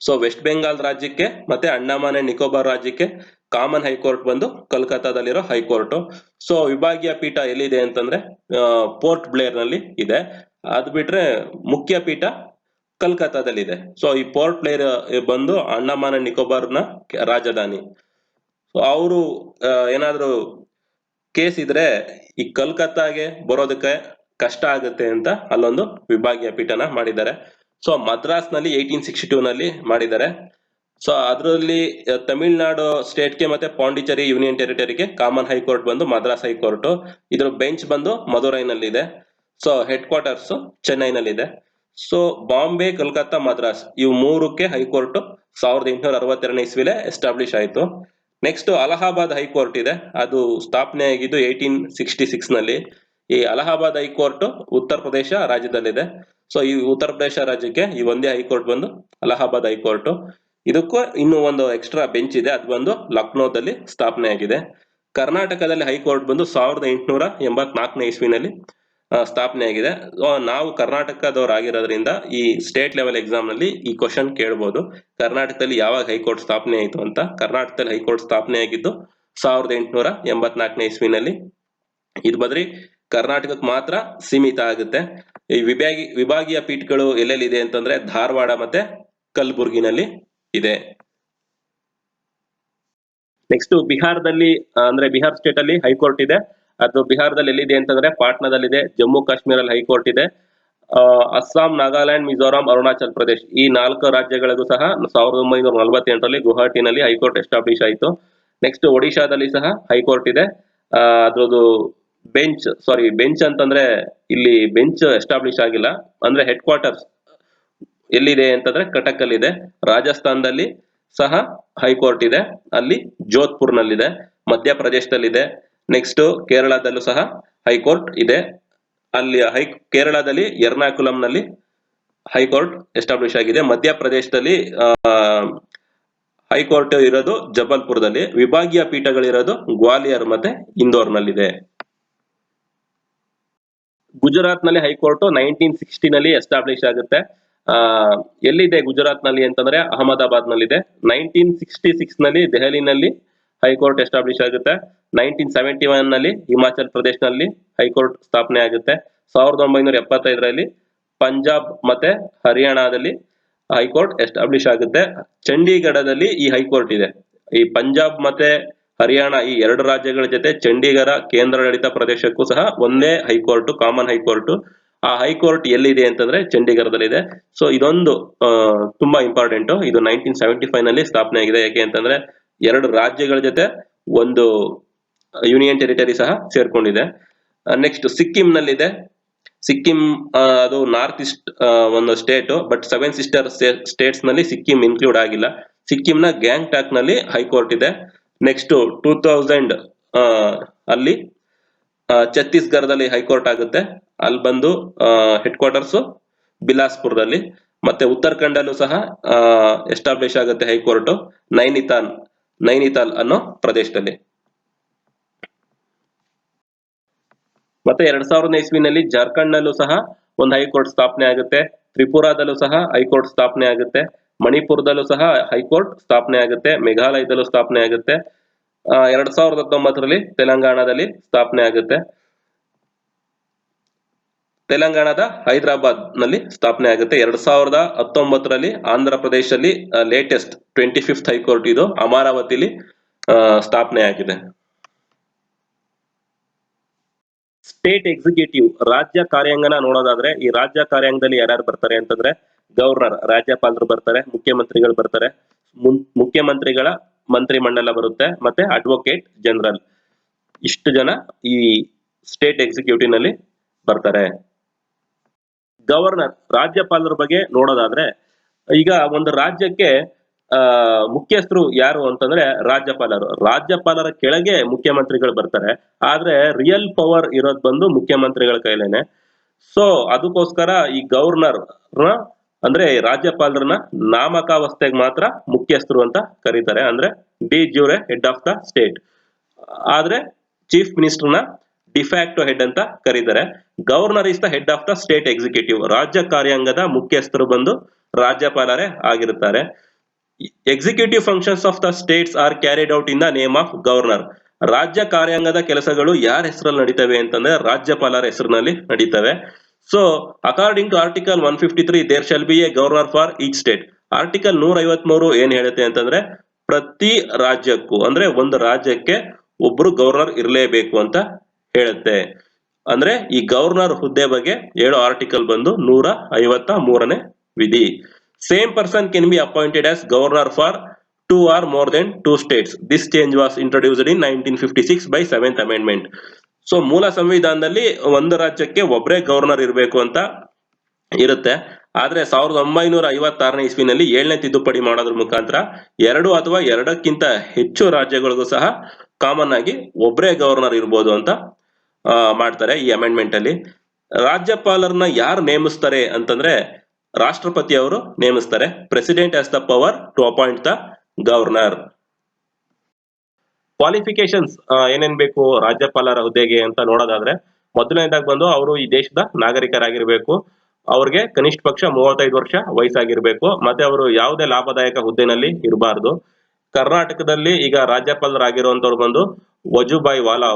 ಸೊ ವೆಸ್ಟ್ ಬೆಂಗಾಲ್ ರಾಜ್ಯಕ್ಕೆ ಮತ್ತೆ ಅಂಡಮಾನ್ ಅಂಡ್ ನಿಕೋಬಾರ್ ರಾಜ್ಯಕ್ಕೆ ಕಾಮನ್ ಹೈಕೋರ್ಟ್ ಬಂದು ಕಲ್ಕತ್ತಾದಲ್ಲಿರೋ ಹೈಕೋರ್ಟ್. ಸೊ ವಿಭಾಗೀಯ ಪೀಠ ಎಲ್ಲಿದೆ ಅಂತಂದ್ರೆ ಪೋರ್ಟ್ ಬ್ಲೇರ್ ನಲ್ಲಿ ಇದೆ. ಅದ್ ಬಿಟ್ರೆ ಮುಖ್ಯ ಪೀಠ ಕಲ್ಕತ್ತಾದಲ್ಲಿದೆ. ಸೊ ಈ ಪೋರ್ಟ್ ಬ್ಲೇರ್ ಬಂದು ಅಂಡಮಾನ್ ಅಂಡ್ ನಿಕೋಬಾರ್ನ ರಾಜಧಾನಿ. ಸೊ ಅವರು ಏನಾದ್ರು ಕೇಸ್ ಇದ್ರೆ ಈ ಕಲ್ಕತ್ತಾಗೆ ಬರೋದಕ್ಕೆ ಕಷ್ಟ ಆಗುತ್ತೆ ಅಂತ ಅಲ್ಲೊಂದು ವಿಭಾಗೀಯ ಪೀಠನ ಮಾಡಿದ್ದಾರೆ. ಸೊ ಮದ್ರಾಸ್ ನಲ್ಲಿ 1862 ನಲ್ಲಿ ಮಾಡಿದ್ದಾರೆ. ಸೊ ಅದರಲ್ಲಿ ತಮಿಳ್ನಾಡು ಸ್ಟೇಟ್ಗೆ ಮತ್ತೆ ಪಾಂಡಿಚೇರಿ ಯೂನಿಯನ್ ಟೆರಿಟರಿಗೆ ಕಾಮನ್ ಹೈಕೋರ್ಟ್ ಬಂದು ಮದ್ರಾಸ್ ಹೈಕೋರ್ಟ್. ಇದ್ರ ಬೆಂಚ್ ಬಂದು ಮದುರೈನಲ್ಲಿ ಇದೆ. ಸೊ ಹೆಡ್ ಕ್ವಾರ್ಟರ್ಸ್ ಚೆನ್ನೈನಲ್ಲಿದೆ. ಸೊ ಬಾಂಬೆ, ಕಲ್ಕತ್ತಾ, ಮದ್ರಾಸ್ ಇವು ಮೂರಕ್ಕೆ ಹೈಕೋರ್ಟ್ 1862 ಇಸ್ವಿಲೆ ಎಸ್ಟಾಬ್ಲಿಷ್ ಆಯ್ತು. ನೆಕ್ಸ್ಟ್ ಅಲಹಾಬಾದ್ ಹೈಕೋರ್ಟ್ ಇದೆ, ಅದು ಸ್ಥಾಪನೆ ಆಗಿದ್ದು 1866 ನಲ್ಲಿ. ಈ ಅಲಹಾಬಾದ್ ಹೈಕೋರ್ಟ್ ಉತ್ತರ ಪ್ರದೇಶ ರಾಜ್ಯದಲ್ಲಿದೆ. ಸೊ ಈ ಉತ್ತರ ಪ್ರದೇಶ ರಾಜ್ಯಕ್ಕೆ ಈ ಒಂದೇ ಹೈಕೋರ್ಟ್ ಬಂದು ಅಲಹಾಬಾದ್ ಹೈಕೋರ್ಟ್. ಇದಕ್ಕೂ ಇನ್ನೂ ಒಂದು ಎಕ್ಸ್ಟ್ರಾ ಬೆಂಚ್ ಇದೆ, ಅದು ಬಂದು ಲಕ್ನೋದಲ್ಲಿ ಸ್ಥಾಪನೆ ಆಗಿದೆ. ಕರ್ನಾಟಕದಲ್ಲಿ ಹೈಕೋರ್ಟ್ ಬಂದು 1884 ಇಸ್ವಿನಲ್ಲಿ ಸ್ಥಾಪನೆ ಆಗಿದೆ. ನಾವು ಕರ್ನಾಟಕದವರಾಗಿರೋದ್ರಿಂದ ಈ ಸ್ಟೇಟ್ ಲೆವೆಲ್ ಎಕ್ಸಾಮ್ ನಲ್ಲಿ ಈ ಕ್ವಶನ್ ಕೇಳಬಹುದು, ಕರ್ನಾಟಕದಲ್ಲಿ ಯಾವಾಗ ಹೈಕೋರ್ಟ್ ಸ್ಥಾಪನೆ ಆಯಿತು ಅಂತ. ಕರ್ನಾಟಕದಲ್ಲಿ ಹೈಕೋರ್ಟ್ ಸ್ಥಾಪನೆ ಆಗಿದ್ದು 1884 ಇಸ್ವಿನಲ್ಲಿ. ಇದು ಬದ್ರಿ ಕರ್ನಾಟಕಕ್ಕೆ ಮಾತ್ರ ಸೀಮಿತ ಆಗುತ್ತೆ. ಈ ವಿಭಾಗೀಯ ಪೀಠಗಳು ಎಲ್ಲೆಲ್ಲಿದೆ ಅಂತಂದ್ರೆ ಧಾರವಾಡ ಮತ್ತೆ ಕಲಬುರ್ಗಿನಲ್ಲಿ ಇದೆ. ನೆಕ್ಸ್ಟ್ ಬಿಹಾರದಲ್ಲಿ ಅಂದ್ರೆ ಬಿಹಾರ್ ಸ್ಟೇಟ್ ಅಲ್ಲಿ ಹೈಕೋರ್ಟ್ ಇದೆ. ಅದು ಬಿಹಾರದಲ್ಲಿ ಎಲ್ಲಿದೆ ಅಂತಂದ್ರೆ ಪಾಟ್ನಾದಲ್ಲಿದೆ. ಜಮ್ಮು ಕಾಶ್ಮೀರಲ್ಲಿ ಹೈಕೋರ್ಟ್ ಇದೆ. ಅಸ್ಸಾಂ, ನಾಗಾಲ್ಯಾಂಡ್, ಮಿಜೋರಾಂ, ಅರುಣಾಚಲ್ ಪ್ರದೇಶ್ ಈ 4 ರಾಜ್ಯಗಳಿಗೂ ಸಹ 1948ರಲ್ಲಿ ಗುವಾಹಟಿನಲ್ಲಿ ಹೈಕೋರ್ಟ್ ಎಸ್ಟಾಬ್ಲಿಷ್ ಆಯಿತು. ನೆಕ್ಸ್ಟ್ ಒಡಿಶಾದಲ್ಲಿ ಸಹ ಹೈಕೋರ್ಟ್ ಇದೆ. ಅದ್ರದ್ದು ಬೆಂಚ್ ಅಂತಂದ್ರೆ ಇಲ್ಲಿ ಬೆಂಚ್ ಎಸ್ಟಾಬ್ಲಿಷ್ ಆಗಿಲ್ಲ, ಅಂದ್ರೆ ಹೆಡ್ ಕ್ವಾರ್ಟರ್ಸ್ ಎಲ್ಲಿದೆ ಅಂತಂದ್ರೆ ಕಟಕ್ ಅಲ್ಲಿ ಇದೆ. ರಾಜಸ್ಥಾನದಲ್ಲಿ ಸಹ ಹೈಕೋರ್ಟ್ ಇದೆ, ಅಲ್ಲಿ ಜೋಧ್ಪುರ್ ನಲ್ಲಿದೆ. ಮಧ್ಯಪ್ರದೇಶದಲ್ಲಿದೆ. ನೆಕ್ಸ್ಟ್ ಕೇರಳದಲ್ಲೂ ಸಹ ಹೈಕೋರ್ಟ್ ಇದೆ. ಅಲ್ಲಿ ಕೇರಳದಲ್ಲಿ ಎರ್ನಾಕುಲಂ ನಲ್ಲಿ ಹೈಕೋರ್ಟ್ ಎಸ್ಟಾಬ್ಲಿಷ್ ಆಗಿದೆ. ಮಧ್ಯಪ್ರದೇಶದಲ್ಲಿ ಹೈಕೋರ್ಟ್ ಇರೋದು ಜಬಲ್ಪುರದಲ್ಲಿ. ವಿಭಾಗೀಯ ಪೀಠಗಳಿರೋದು ಗ್ವಾಲಿಯರ್ ಮತ್ತೆ ಇಂದೋರ್ ನಲ್ಲಿದೆ. ಗುಜರಾತ್ ನಲ್ಲಿ ಹೈಕೋರ್ಟ್ 1960ನಲ್ಲಿ ಎಸ್ಟಾಬ್ಲಿಷ್ ಆಗುತ್ತೆ. ಎಲ್ಲಿದೆ ಗುಜರಾತ್ ನಲ್ಲಿ ಅಂತಂದ್ರೆ ಅಹಮದಾಬಾದ್ ನಲ್ಲಿದೆ. 1966ನಲ್ಲಿ ದೆಹಲಿನಲ್ಲಿ ಹೈಕೋರ್ಟ್ ಎಸ್ಟಾಬ್ಲಿಷ್ ಆಗುತ್ತೆ. 1971 ನಲ್ಲಿ ಹಿಮಾಚಲ್ ಪ್ರದೇಶ್ ನಲ್ಲಿ ಹೈಕೋರ್ಟ್ ಸ್ಥಾಪನೆ ಆಗುತ್ತೆ. 1975ರಲ್ಲಿ ಪಂಜಾಬ್ ಮತ್ತೆ ಹರಿಯಾಣದಲ್ಲಿ ಹೈಕೋರ್ಟ್ ಎಸ್ಟಾಬ್ಲಿಷ್ ಆಗುತ್ತೆ. ಚಂಡೀಗಢದಲ್ಲಿ ಈ ಹೈಕೋರ್ಟ್ ಇದೆ. ಈ ಪಂಜಾಬ್ ಮತ್ತೆ ಹರಿಯಾಣ ಈ 2 ರಾಜ್ಯಗಳ ಜೊತೆ ಚಂಡೀಗಢ ಕೇಂದ್ರಾಡಳಿತ ಪ್ರದೇಶಕ್ಕೂ ಸಹ ಒಂದೇ ಹೈಕೋರ್ಟ್, ಕಾಮನ್ ಹೈಕೋರ್ಟ್. ಆ ಹೈಕೋರ್ಟ್ ಎಲ್ಲಿದೆ ಅಂತಂದ್ರೆ ಚಂಡೀಗಢದಲ್ಲಿದೆ. ಸೊ ಇದೊಂದು ತುಂಬಾ ಇಂಪಾರ್ಟೆಂಟ್. ಇದು 1975 ನಲ್ಲಿ ಸ್ಥಾಪನೆ ಆಗಿದೆ. ಯಾಕೆ ಅಂತಂದ್ರೆ 2 ರಾಜ್ಯಗಳ ಜೊತೆ ಒಂದು ಯೂನಿಯನ್ ಟೆರಿಟರಿ ಸಹ ಸೇರ್ಕೊಂಡಿದೆ. ನೆಕ್ಸ್ಟ್ ಸಿಕ್ಕಿಂ ನಲ್ಲಿದೆ. ಸಿಕ್ಕಿಂ ಅದು ನಾರ್ತ್ ಈಸ್ಟ್ ಒಂದು ಸ್ಟೇಟ್, ಬಟ್ 7 ಸಿಸ್ಟರ್ ಸ್ಟೇಟ್ಸ್ ನಲ್ಲಿ ಸಿಕ್ಕಿಂ ಇನ್ಕ್ಲೂಡ್ ಆಗಿಲ್ಲ. ಸಿಕ್ಕಿಂನ ಗ್ಯಾಂಗ್ಟಾಕ್ ನಲ್ಲಿ ಹೈಕೋರ್ಟ್ ಇದೆ. ನೆಕ್ಸ್ಟ್ 2000 ಅಲ್ಲಿ ಛತ್ತೀಸ್ಗಢದಲ್ಲಿ ಹೈಕೋರ್ಟ್ ಆಗುತ್ತೆ. ಅಲ್ಲಿ ಬಂದು ಹೆಡ್ ಕ್ವಾರ್ಟರ್ಸ್ ಬಿಲಾಸ್ಪುರದಲ್ಲಿ. ಮತ್ತೆ ಉತ್ತರಾಖಂಡಲ್ಲೂ ಸಹ ಎಸ್ಟಾಬ್ಲಿಷ್ ಆಗುತ್ತೆ ಹೈಕೋರ್ಟ್ ನೈನಿತಾಲ್ ಅನ್ನೋ ಪ್ರದೇಶದಲ್ಲಿ. ಮತ್ತೆ 2000 ಇಸ್ವಿನಲ್ಲಿ ಜಾರ್ಖಂಡ್ ನಲ್ಲೂ ಸಹ ಒಂದು ಹೈಕೋರ್ಟ್ ಸ್ಥಾಪನೆ ಆಗುತ್ತೆ. ತ್ರಿಪುರಾದಲ್ಲೂ ಸಹ ಹೈಕೋರ್ಟ್ ಸ್ಥಾಪನೆ ಆಗುತ್ತೆ. ಮಣಿಪುರದಲ್ಲೂ ಸಹ ಹೈಕೋರ್ಟ್ ಸ್ಥಾಪನೆ ಆಗುತ್ತೆ. ಮೇಘಾಲಯದಲ್ಲೂ ಸ್ಥಾಪನೆ ಆಗುತ್ತೆ. 2019ರಲ್ಲಿ ತೆಲಂಗಾಣದಲ್ಲಿ ಸ್ಥಾಪನೆ ಆಗುತ್ತೆ. ತೆಲಂಗಾಣದ ಹೈದರಾಬಾದ್ ನಲ್ಲಿ ಸ್ಥಾಪನೆ ಆಗುತ್ತೆ. 2019ರಲ್ಲಿ ಆಂಧ್ರ ಪ್ರದೇಶದಲ್ಲಿ ಲೇಟೆಸ್ಟ್ 25th ಹೈಕೋರ್ಟ್ ಇದು ಅಮರಾವತಿಲಿ ಸ್ಥಾಪನೆ ಆಗಿದೆ. ಸ್ಟೇಟ್ ಎಕ್ಸಿಕ್ಯೂಟಿವ್ ರಾಜ್ಯ ಕಾರ್ಯಾಂಗನ ನೋಡೋದಾದ್ರೆ, ಈ ರಾಜ್ಯ ಕಾರ್ಯಾಂಗದಲ್ಲಿ ಯಾರ್ಯಾರು ಬರ್ತಾರೆ ಅಂತಂದ್ರೆ ಗವರ್ನರ್ ರಾಜ್ಯಪಾಲರು ಬರ್ತಾರೆ, ಮುಖ್ಯಮಂತ್ರಿಗಳು ಬರ್ತಾರೆ, ಮುಖ್ಯಮಂತ್ರಿಗಳ ಮಂತ್ರಿಮಂಡಲ ಬರುತ್ತೆ, ಮತ್ತೆ ಅಡ್ವೊಕೇಟ್ ಜನರಲ್. ಇಷ್ಟು ಜನ ಈ ಸ್ಟೇಟ್ ಎಕ್ಸಿಕ್ಯೂಟಿವ್ ನಲ್ಲಿ ಬರ್ತಾರೆ. ಗವರ್ನರ್ ರಾಜ್ಯಪಾಲರ ಬಗ್ಗೆ ನೋಡೋದಾದ್ರೆ, ಈಗ ಒಂದು ರಾಜ್ಯಕ್ಕೆ ಮುಖ್ಯಸ್ಥರು ಯಾರು ಅಂತಂದ್ರೆ ರಾಜ್ಯಪಾಲರು. ರಾಜ್ಯಪಾಲರ ಕೆಳಗೆ ಮುಖ್ಯಮಂತ್ರಿಗಳು ಬರ್ತಾರೆ. ಆದ್ರೆ ರಿಯಲ್ ಪವರ್ ಇರೋದು ಬಂದು ಮುಖ್ಯಮಂತ್ರಿಗಳ ಕೈಲೇನೆ. ಸೊ ಅದಕ್ಕೋಸ್ಕರ ಈ ಗವರ್ನರ್ ಅಂದ್ರೆ ರಾಜ್ಯಪಾಲರನ್ನ ನಾಮಕಾವಸ್ಥೆಗೆ ಮಾತ್ರ ಮುಖ್ಯಸ್ಥರು ಅಂತ ಕರೀತಾರೆ, ಅಂದ್ರೆ de jure head of the state. ಆದ್ರೆ ಚೀಫ್ ಮಿನಿಸ್ಟರ್ನ ಡಿಫ್ಯಾಕ್ಟೋ ಹೆಡ್ ಅಂತ ಕರೀತಾರೆ. Governor is the head of the state executive. ರಾಜ್ಯ ಕಾರ್ಯಾಂಗದ ಮುಖ್ಯಸ್ಥರು ಬಂದು ರಾಜ್ಯಪಾಲರೇ ಆಗಿರುತ್ತಾರೆ. Executive functions of the states are carried out in the name of governor. ರಾಜ್ಯ ಕಾರ್ಯಾಂಗದ ಕೆಲಸಗಳು ಯಾರ ಹೆಸರಲ್ಲಿ ನಡೀತವೆ ಅಂತಂದ್ರೆ ರಾಜ್ಯಪಾಲರ ಹೆಸರಿನಲ್ಲಿ ನಡೀತವೆ. So according to article 153 there shall be a governor for each state. Article 153 ಏನ್ ಹೇಳುತ್ತೆ ಅಂತಂದ್ರೆ ಪ್ರತಿ ರಾಜ್ಯಕ್ಕೂ, ಅಂದ್ರೆ ಒಂದು ರಾಜ್ಯಕ್ಕೆ ಒಬ್ರು ಗವರ್ನರ್ ಇರಲೇಬೇಕು ಅಂತ ಹೇಳುತ್ತೆ. ಅಂದ್ರೆ ಈ ಗವರ್ನರ್ ಹುದ್ದೆ ಬಗ್ಗೆ 7 ಆರ್ಟಿಕಲ್ ಬಂದು 153ನೇ ವಿಧಿ. Same person can be appointed as governor for 2 or more than 2 states. This change was introduced in 1956 by 7th amendment. So ಮೂಲ ಸಂವಿಧಾನದಲ್ಲಿ ಒಂದು ರಾಜ್ಯಕ್ಕೆ ಒಬ್ಬರೇ ಗವರ್ನರ್ ಇರಬೇಕು ಅಂತ ಇರುತ್ತೆ. ಆದ್ರೆ 1956ನೇ ಇಸ್ವಿನಲ್ಲಿ 7ನೇ ತಿದ್ದುಪಡಿ ಮಾಡೋದ್ರ ಮುಖಾಂತರ 2 ಅಥವಾ 2ಕ್ಕಿಂತ ಹೆಚ್ಚು ರಾಜ್ಯಗಳಿಗೂ ಸಹ ಕಾಮನ್ ಆಗಿ ಒಬ್ಬರೇ ಗವರ್ನರ್ ಇರ್ಬೋದು ಅಂತ ಮಾಡ್ತಾರೆ ಈ ಅಮೆಂಡ್ಮೆಂಟ್ ಅಲ್ಲಿ. ರಾಜ್ಯಪಾಲರನ್ನ ಯಾರು ನೇಮಿಸ್ತಾರೆ ಅಂತಂದ್ರೆ ರಾಷ್ಟ್ರಪತಿ ಅವರು ನೇಮಿಸ್ತಾರೆ. President has the power to appoint the governor. Qualifications ಏನೇನ್ ಬೇಕು ರಾಜ್ಯಪಾಲರ ಹುದ್ದೆಗೆ ಅಂತ ನೋಡೋದಾದ್ರೆ, ಮೊದಲನೇದಾಗಿ ಬಂದು ಅವರು ಈ ದೇಶದ ನಾಗರಿಕರಾಗಿರ್ಬೇಕು. ಅವ್ರಿಗೆ ಕನಿಷ್ಠ ಪಕ್ಷ 35 ವರ್ಷ ವಯಸ್ಸಾಗಿರ್ಬೇಕು. ಮತ್ತೆ ಅವರು ಯಾವುದೇ ಲಾಭದಾಯಕ ಹುದ್ದೆನಲ್ಲಿ ಇರಬಾರ್ದು. ಕರ್ನಾಟಕದಲ್ಲಿ ಈಗ ರಾಜ್ಯಪಾಲರಾಗಿರುವಂತವ್ರು ಬಂದು ವಜುಭಾಯಿ ವಾಲಾ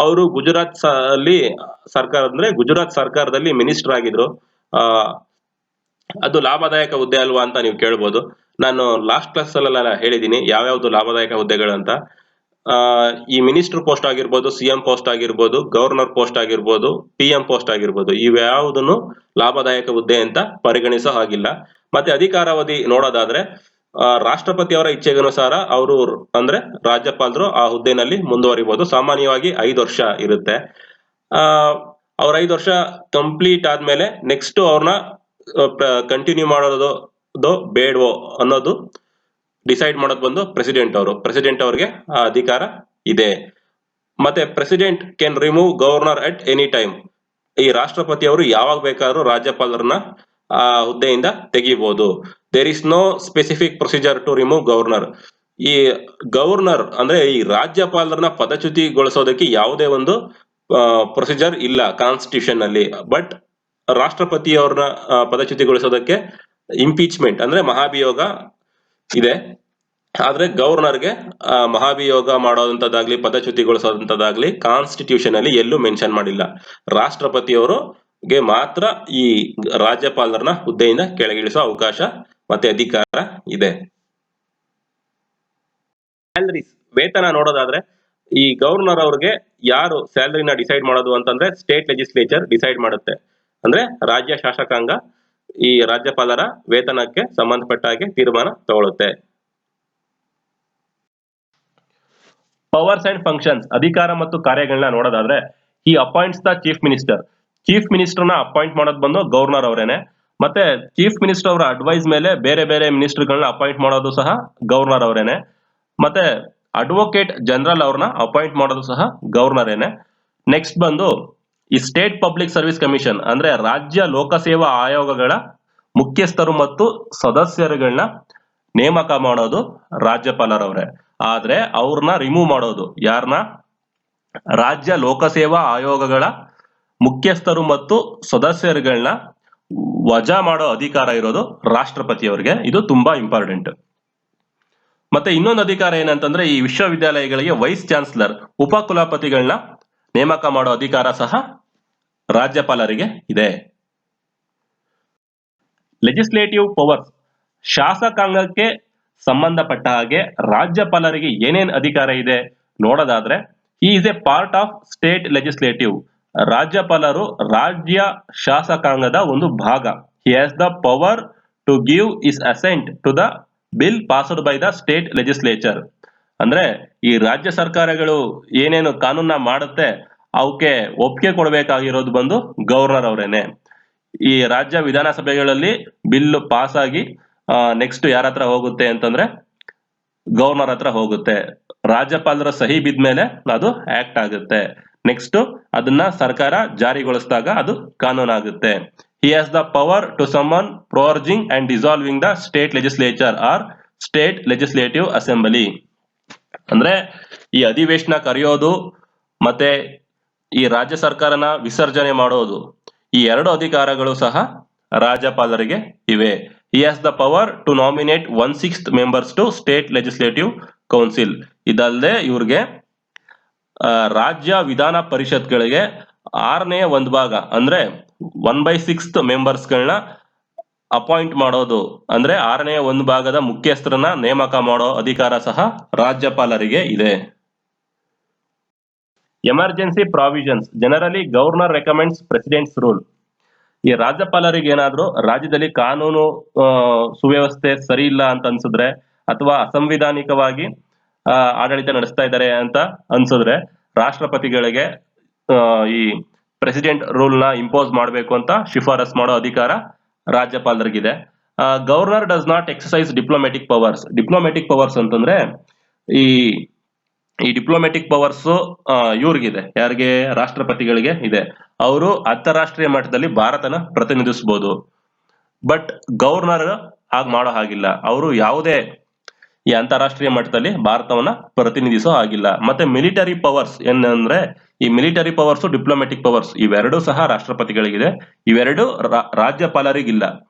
ಅವರು ಗುಜರಾತ್ ಗುಜರಾತ್ ಸರ್ಕಾರದಲ್ಲಿ ಮಿನಿಸ್ಟರ್ ಆಗಿದ್ರು. ಅದು ಲಾಭದಾಯಕ ಹುದ್ದೆ ಅಲ್ವಾ ಅಂತ ನೀವು ಕೇಳ್ಬೋದು. ನಾನು ಲಾಸ್ಟ್ ಕ್ಲಾಸ್ ಅಲ್ಲೆಲ್ಲ ಹೇಳಿದ್ದೀನಿ ಯಾವ್ಯಾವ್ದು ಲಾಭದಾಯಕ ಹುದ್ದೆಗಳು ಅಂತ. ಈ ಮಿನಿಸ್ಟರ್ ಪೋಸ್ಟ್ ಆಗಿರ್ಬೋದು, ಸಿಎಂ ಪೋಸ್ಟ್ ಆಗಿರ್ಬೋದು, ಗವರ್ನರ್ ಪೋಸ್ಟ್ ಆಗಿರ್ಬೋದು, PM ಪೋಸ್ಟ್ ಆಗಿರ್ಬೋದು, ಇವ್ಯಾವುದನ್ನು ಲಾಭದಾಯಕ ಹುದ್ದೆ ಅಂತ ಪರಿಗಣಿಸೋ ಹಾಗಿಲ್ಲ. ಮತ್ತೆ ಅಧಿಕಾರಾವಧಿ ನೋಡೋದಾದ್ರೆ ರಾಷ್ಟ್ರಪತಿ ಅವರ ಇಚ್ಛೆಗನುಸಾರ ಅವರು ಅಂದ್ರೆ ರಾಜ್ಯಪಾಲರು ಆ ಹುದ್ದೆನಲ್ಲಿ ಮುಂದುವರಿಬಹುದು. ಸಾಮಾನ್ಯವಾಗಿ 5 ವರ್ಷ ಇರುತ್ತೆ. ಅವ್ರ 5 ವರ್ಷ ಕಂಪ್ಲೀಟ್ ಆದ್ಮೇಲೆ ನೆಕ್ಸ್ಟ್ ಅವ್ರನ್ನ ಕಂಟಿನ್ಯೂ ಮಾಡೋದು ಬೇಡವೋ ಅನ್ನೋದು ಡಿಸೈಡ್ ಮಾಡೋದು ಬಂದು ಪ್ರೆಸಿಡೆಂಟ್ ಅವ್ರಿಗೆ ಆ ಅಧಿಕಾರ ಇದೆ. ಮತ್ತೆ president can remove governor at any time. ಈ ರಾಷ್ಟ್ರಪತಿ ಅವರು ಯಾವಾಗ ಬೇಕಾದ್ರೂ ರಾಜ್ಯಪಾಲರನ್ನ ಆ ಹುದ್ದೆಯಿಂದ ತೆಗಿಬಹುದು. There is no specific procedure to remove governor. ಈ ಗವರ್ನರ್ ಅಂದ್ರೆ ಈ ರಾಜ್ಯಪಾಲರನ್ನ ಪದಚ್ಯುತಿಗೊಳಿಸೋದಕ್ಕೆ ಯಾವುದೇ ಒಂದು ಪ್ರೊಸೀಜರ್ ಇಲ್ಲ ಕಾನ್ಸ್ಟಿಟ್ಯೂಷನ್ ನಲ್ಲಿ. ಬಟ್ ರಾಷ್ಟ್ರಪತಿ ಅವ್ರನ್ನ ಪದಚ್ಯುತಿಗೊಳಿಸೋದಕ್ಕೆ ಇಂಪೀಚ್ಮೆಂಟ್ ಅಂದ್ರೆ ಮಹಾಭಿಯೋಗ ಇದೆ. ಆದ್ರೆ ಗವರ್ನರ್ಗೆ ಮಹಾಭಿಯೋಗ ಮಾಡೋದಂತದಾಗ್ಲಿ ಪದಚ್ಯುತಿಗೊಳಿಸೋದಂತದಾಗ್ಲಿ ಕಾನ್ಸ್ಟಿಟ್ಯೂಷನ್ ಅಲ್ಲಿ ಎಲ್ಲೂ ಮೆನ್ಷನ್ ಮಾಡಿಲ್ಲ. ರಾಷ್ಟ್ರಪತಿಯವರಿಗೆ ಮಾತ್ರ ಈ ರಾಜ್ಯಪಾಲರನ್ನ ಹುದ್ದೆಯಿಂದ ಕೆಳಗಿಳಿಸೋ ಅವಕಾಶ ಮತ್ತೆ ಅಧಿಕಾರ ಇದೆ. ಸ್ಯಾಲರೀಸ್, ವೇತನ ನೋಡೋದಾದ್ರೆ ಈ ಗವರ್ನರ್ ಅವ್ರಿಗೆ ಯಾರು ಸ್ಯಾಲರಿನ ಡಿಸೈಡ್ ಮಾಡೋದು ಅಂತಂದ್ರೆ ಸ್ಟೇಟ್ ಲೆಜಿಸ್ಲೇಚರ್ ಡಿಸೈಡ್ ಮಾಡುತ್ತೆ. ಅಂದ್ರೆ ರಾಜ್ಯ ಶಾಸಕಾಂಗ ಈ ರಾಜ್ಯಪಾಲರ ವೇತನಕ್ಕೆ ಸಂಬಂಧಪಟ್ಟ ಹಾಗೆ ತೀರ್ಮಾನ ತಗೊಳುತ್ತೆ. ಪವರ್ಸ್ ಅಂಡ್ ಫಂಕ್ಷನ್ಸ್, ಅಧಿಕಾರ ಮತ್ತು ಕಾರ್ಯಗಳನ್ನ ನೋಡೋದಾದ್ರೆ ಈ appoints the chief minister. Chief ಮಿನಿಸ್ಟರ್ನ ಅಪಾಯಿಂಟ್ ಮಾಡೋದು ಬಂದು ಗವರ್ನರ್ ಅವರೇನೆ. ಮತ್ತೆ ಚೀಫ್ ಮಿನಿಸ್ಟರ್ ಅವರ ಅಡ್ವೈಸ್ ಮೇಲೆ ಬೇರೆ ಬೇರೆ ಮಿನಿಸ್ಟರ್ಗಳನ್ನ ಅಪಾಯಿಂಟ್ ಮಾಡೋದು ಸಹ ಗವರ್ನರ್ ಅವರೇನೆ. ಮತ್ತೆ ಅಡ್ವೊಕೇಟ್ ಜನರಲ್ ಅವ್ರನ್ನ ಅಪಾಯಿಂಟ್ ಮಾಡೋದು ಸಹ ಗವರ್ನರೇನೆ. ನೆಕ್ಸ್ಟ್ ಬಂದು ಈ ಸ್ಟೇಟ್ ಪಬ್ಲಿಕ್ ಸರ್ವಿಸ್ ಕಮಿಷನ್ ಅಂದ್ರೆ ರಾಜ್ಯ ಲೋಕಸೇವಾ ಆಯೋಗಗಳ ಮುಖ್ಯಸ್ಥರು ಮತ್ತು ಸದಸ್ಯರುಗಳನ್ನ ನೇಮಕ ಮಾಡೋದು ರಾಜ್ಯಪಾಲರವರೇ. ಆದ್ರೆ ಅವ್ರನ್ನ ರಿಮೂವ್ ಮಾಡೋದು ಯಾರನ್ನ? ರಾಜ್ಯ ಲೋಕಸೇವಾ ಆಯೋಗಗಳ ಮುಖ್ಯಸ್ಥರು ಮತ್ತು ಸದಸ್ಯರುಗಳನ್ನ ವಜಾ ಮಾಡೋ ಅಧಿಕಾರ ಇರೋದು ರಾಷ್ಟ್ರಪತಿಯವರಿಗೆ. ಇದು ತುಂಬಾ ಇಂಪಾರ್ಟೆಂಟ್. ಮತ್ತೆ ಇನ್ನೊಂದು ಅಧಿಕಾರ ಏನಂತಂದ್ರೆ ಈ ವಿಶ್ವವಿದ್ಯಾಲಯಗಳಿಗೆ ವೈಸ್ ಚಾನ್ಸಲರ್ ಉಪಕುಲಪತಿಗಳನ್ನ ನೇಮಕ ಮಾಡೋ ಅಧಿಕಾರ ಸಹ ರಾಜ್ಯಪಾಲರಿಗೆ ಇದೆ. ಲೆಜಿಸ್ಲೇಟಿವ್ ಪವರ್ಸ್, ಶಾಸಕಾಂಗಕ್ಕೆ ಸಂಬಂಧಪಟ್ಟ ಹಾಗೆ ರಾಜ್ಯಪಾಲರಿಗೆ ಏನೇನ್ ಅಧಿಕಾರ ಇದೆ ನೋಡೋದಾದ್ರೆ he is a part of state legislative. ರಾಜ್ಯಪಾಲರು ರಾಜ್ಯ ಶಾಸಕಾಂಗದ ಒಂದು ಭಾಗ. He has the power to give his assent to the bill passed by the state legislature. ಅಂದ್ರೆ ಈ ರಾಜ್ಯ ಸರ್ಕಾರಗಳು ಏನೇನು ಕಾನೂನ ಮಾಡುತ್ತೆ ಅವಕ್ಕೆ ಒಪ್ಪಿಗೆ ಕೊಡಬೇಕಾಗಿರೋದು ಬಂದು ಗವರ್ನರ್ ಅವರೇನೆ. ಈ ರಾಜ್ಯ ವಿಧಾನಸಭೆಗಳಲ್ಲಿ ಬಿಲ್ ಪಾಸ್ ಆಗಿ ನೆಕ್ಸ್ಟ್ ಯಾರ ಹತ್ರ ಹೋಗುತ್ತೆ ಅಂತಂದ್ರೆ ಗವರ್ನರ್ ಹತ್ರ ಹೋಗುತ್ತೆ. ರಾಜ್ಯಪಾಲರ ಸಹಿ ಬಿದ್ಮೇಲೆ ಅದು ಆಕ್ಟ್ ಆಗುತ್ತೆ. ನೆಕ್ಸ್ಟ್ ಅದನ್ನ ಸರ್ಕಾರ ಜಾರಿಗೊಳಿಸಿದಾಗ ಅದು ಕಾನೂನಾಗುತ್ತೆ. He has the power to summon, proroguing and dissolving the state legislature or state legislative assembly. ಅಂದ್ರೆ ಈ ಅಧಿವೇಶನ ಕರೆಯೋದು ಮತ್ತೆ ಈ ರಾಜ್ಯ ಸರ್ಕಾರನ ವಿಸರ್ಜನೆ ಮಾಡೋದು, ಈ ಎರಡು ಅಧಿಕಾರಗಳು ಸಹ ರಾಜ್ಯಪಾಲರಿಗೆ ಇವೆ. He has the power to nominate 1/6 members to state legislative council. ಇದಲ್ಲದೆ ಇವ್ರಿಗೆ ರಾಜ್ಯ ವಿಧಾನ ಪರಿಷತ್ಗಳಿಗೆ 1/6 ಭಾಗ ಅಂದ್ರೆ 1/6 ಮೆಂಬರ್ಸ್ಗಳನ್ನ ಅಪಾಯಿಂಟ್ ಮಾಡೋದು, ಅಂದ್ರೆ 1/6 ಭಾಗದ ಮುಖ್ಯಸ್ಥರನ್ನ ನೇಮಕ ಮಾಡೋ ಅಧಿಕಾರ ಸಹ ರಾಜ್ಯಪಾಲರಿಗೆ ಇದೆ. Emergency provisions, generally governor recommends presidents rule. ಈ ರಾಜ್ಯಪಾಲರಿಗೆ ಏನಾದ್ರೂ ರಾಜ್ಯದಲ್ಲಿ ಕಾನೂನು ಸುವ್ಯವಸ್ಥೆ ಸರಿ ಇಲ್ಲ ಅಂತ ಅನ್ಸಿದ್ರೆ ಅಥವಾ ಅಸಂವಿಧಾನಿಕವಾಗಿ ಆಡಳಿತ ನಡೆಸ್ತಾ ಇದ್ದಾರೆ ಅಂತ ಅನ್ಸಿದ್ರೆ ರಾಷ್ಟ್ರಪತಿಗಳಿಗೆ ಈ ಪ್ರೆಸಿಡೆಂಟ್ ರೂಲ್ ನ ಇಂಪೋಸ್ ಮಾಡಬೇಕು ಅಂತ ಶಿಫಾರಸ್ ಮಾಡೋ ಅಧಿಕಾರ ರಾಜ್ಯಪಾಲರಿಗಿದೆ. Governor does not exercise diplomatic powers. Diplomatic powers ಅಂತಂದ್ರೆ ಈ ಡಿಪ್ಲೊಮ್ಯಾಟಿಕ್ ಪವರ್ಸ್ ಇವ್ರಿಗಿದೆ, ಯಾರಿಗೆ? ರಾಷ್ಟ್ರಪತಿಗಳಿಗೆ ಇದೆ. ಅವರು ಅಂತಾರಾಷ್ಟ್ರೀಯ ಮಟ್ಟದಲ್ಲಿ ಭಾರತನ ಪ್ರತಿನಿಧಿಸಬಹುದು. ಬಟ್ ಗವರ್ನರ್ ಹಾಗೆ ಮಾಡೋ ಹಾಗಿಲ್ಲ. ಅವರು ಯಾವುದೇ ಈ ಅಂತಾರಾಷ್ಟ್ರೀಯ ಮಟ್ಟದಲ್ಲಿ ಭಾರತವನ್ನ ಪ್ರತಿನಿಧಿಸೋ ಹಾಗಿಲ್ಲ. ಮತ್ತೆ ಮಿಲಿಟರಿ ಪವರ್ಸ್ ಏನಂದ್ರೆ ಈ ಮಿಲಿಟರಿ ಪವರ್ಸ್, ಡಿಪ್ಲೊಮ್ಯಾಟಿಕ್ ಪವರ್ಸ್ ಇವೆರಡು ಸಹ ರಾಷ್ಟ್ರಪತಿಗಳಿಗಿದೆ. ಇವೆರಡು ರಾಜ್ಯಪಾಲರಿಗಿಲ್ಲ.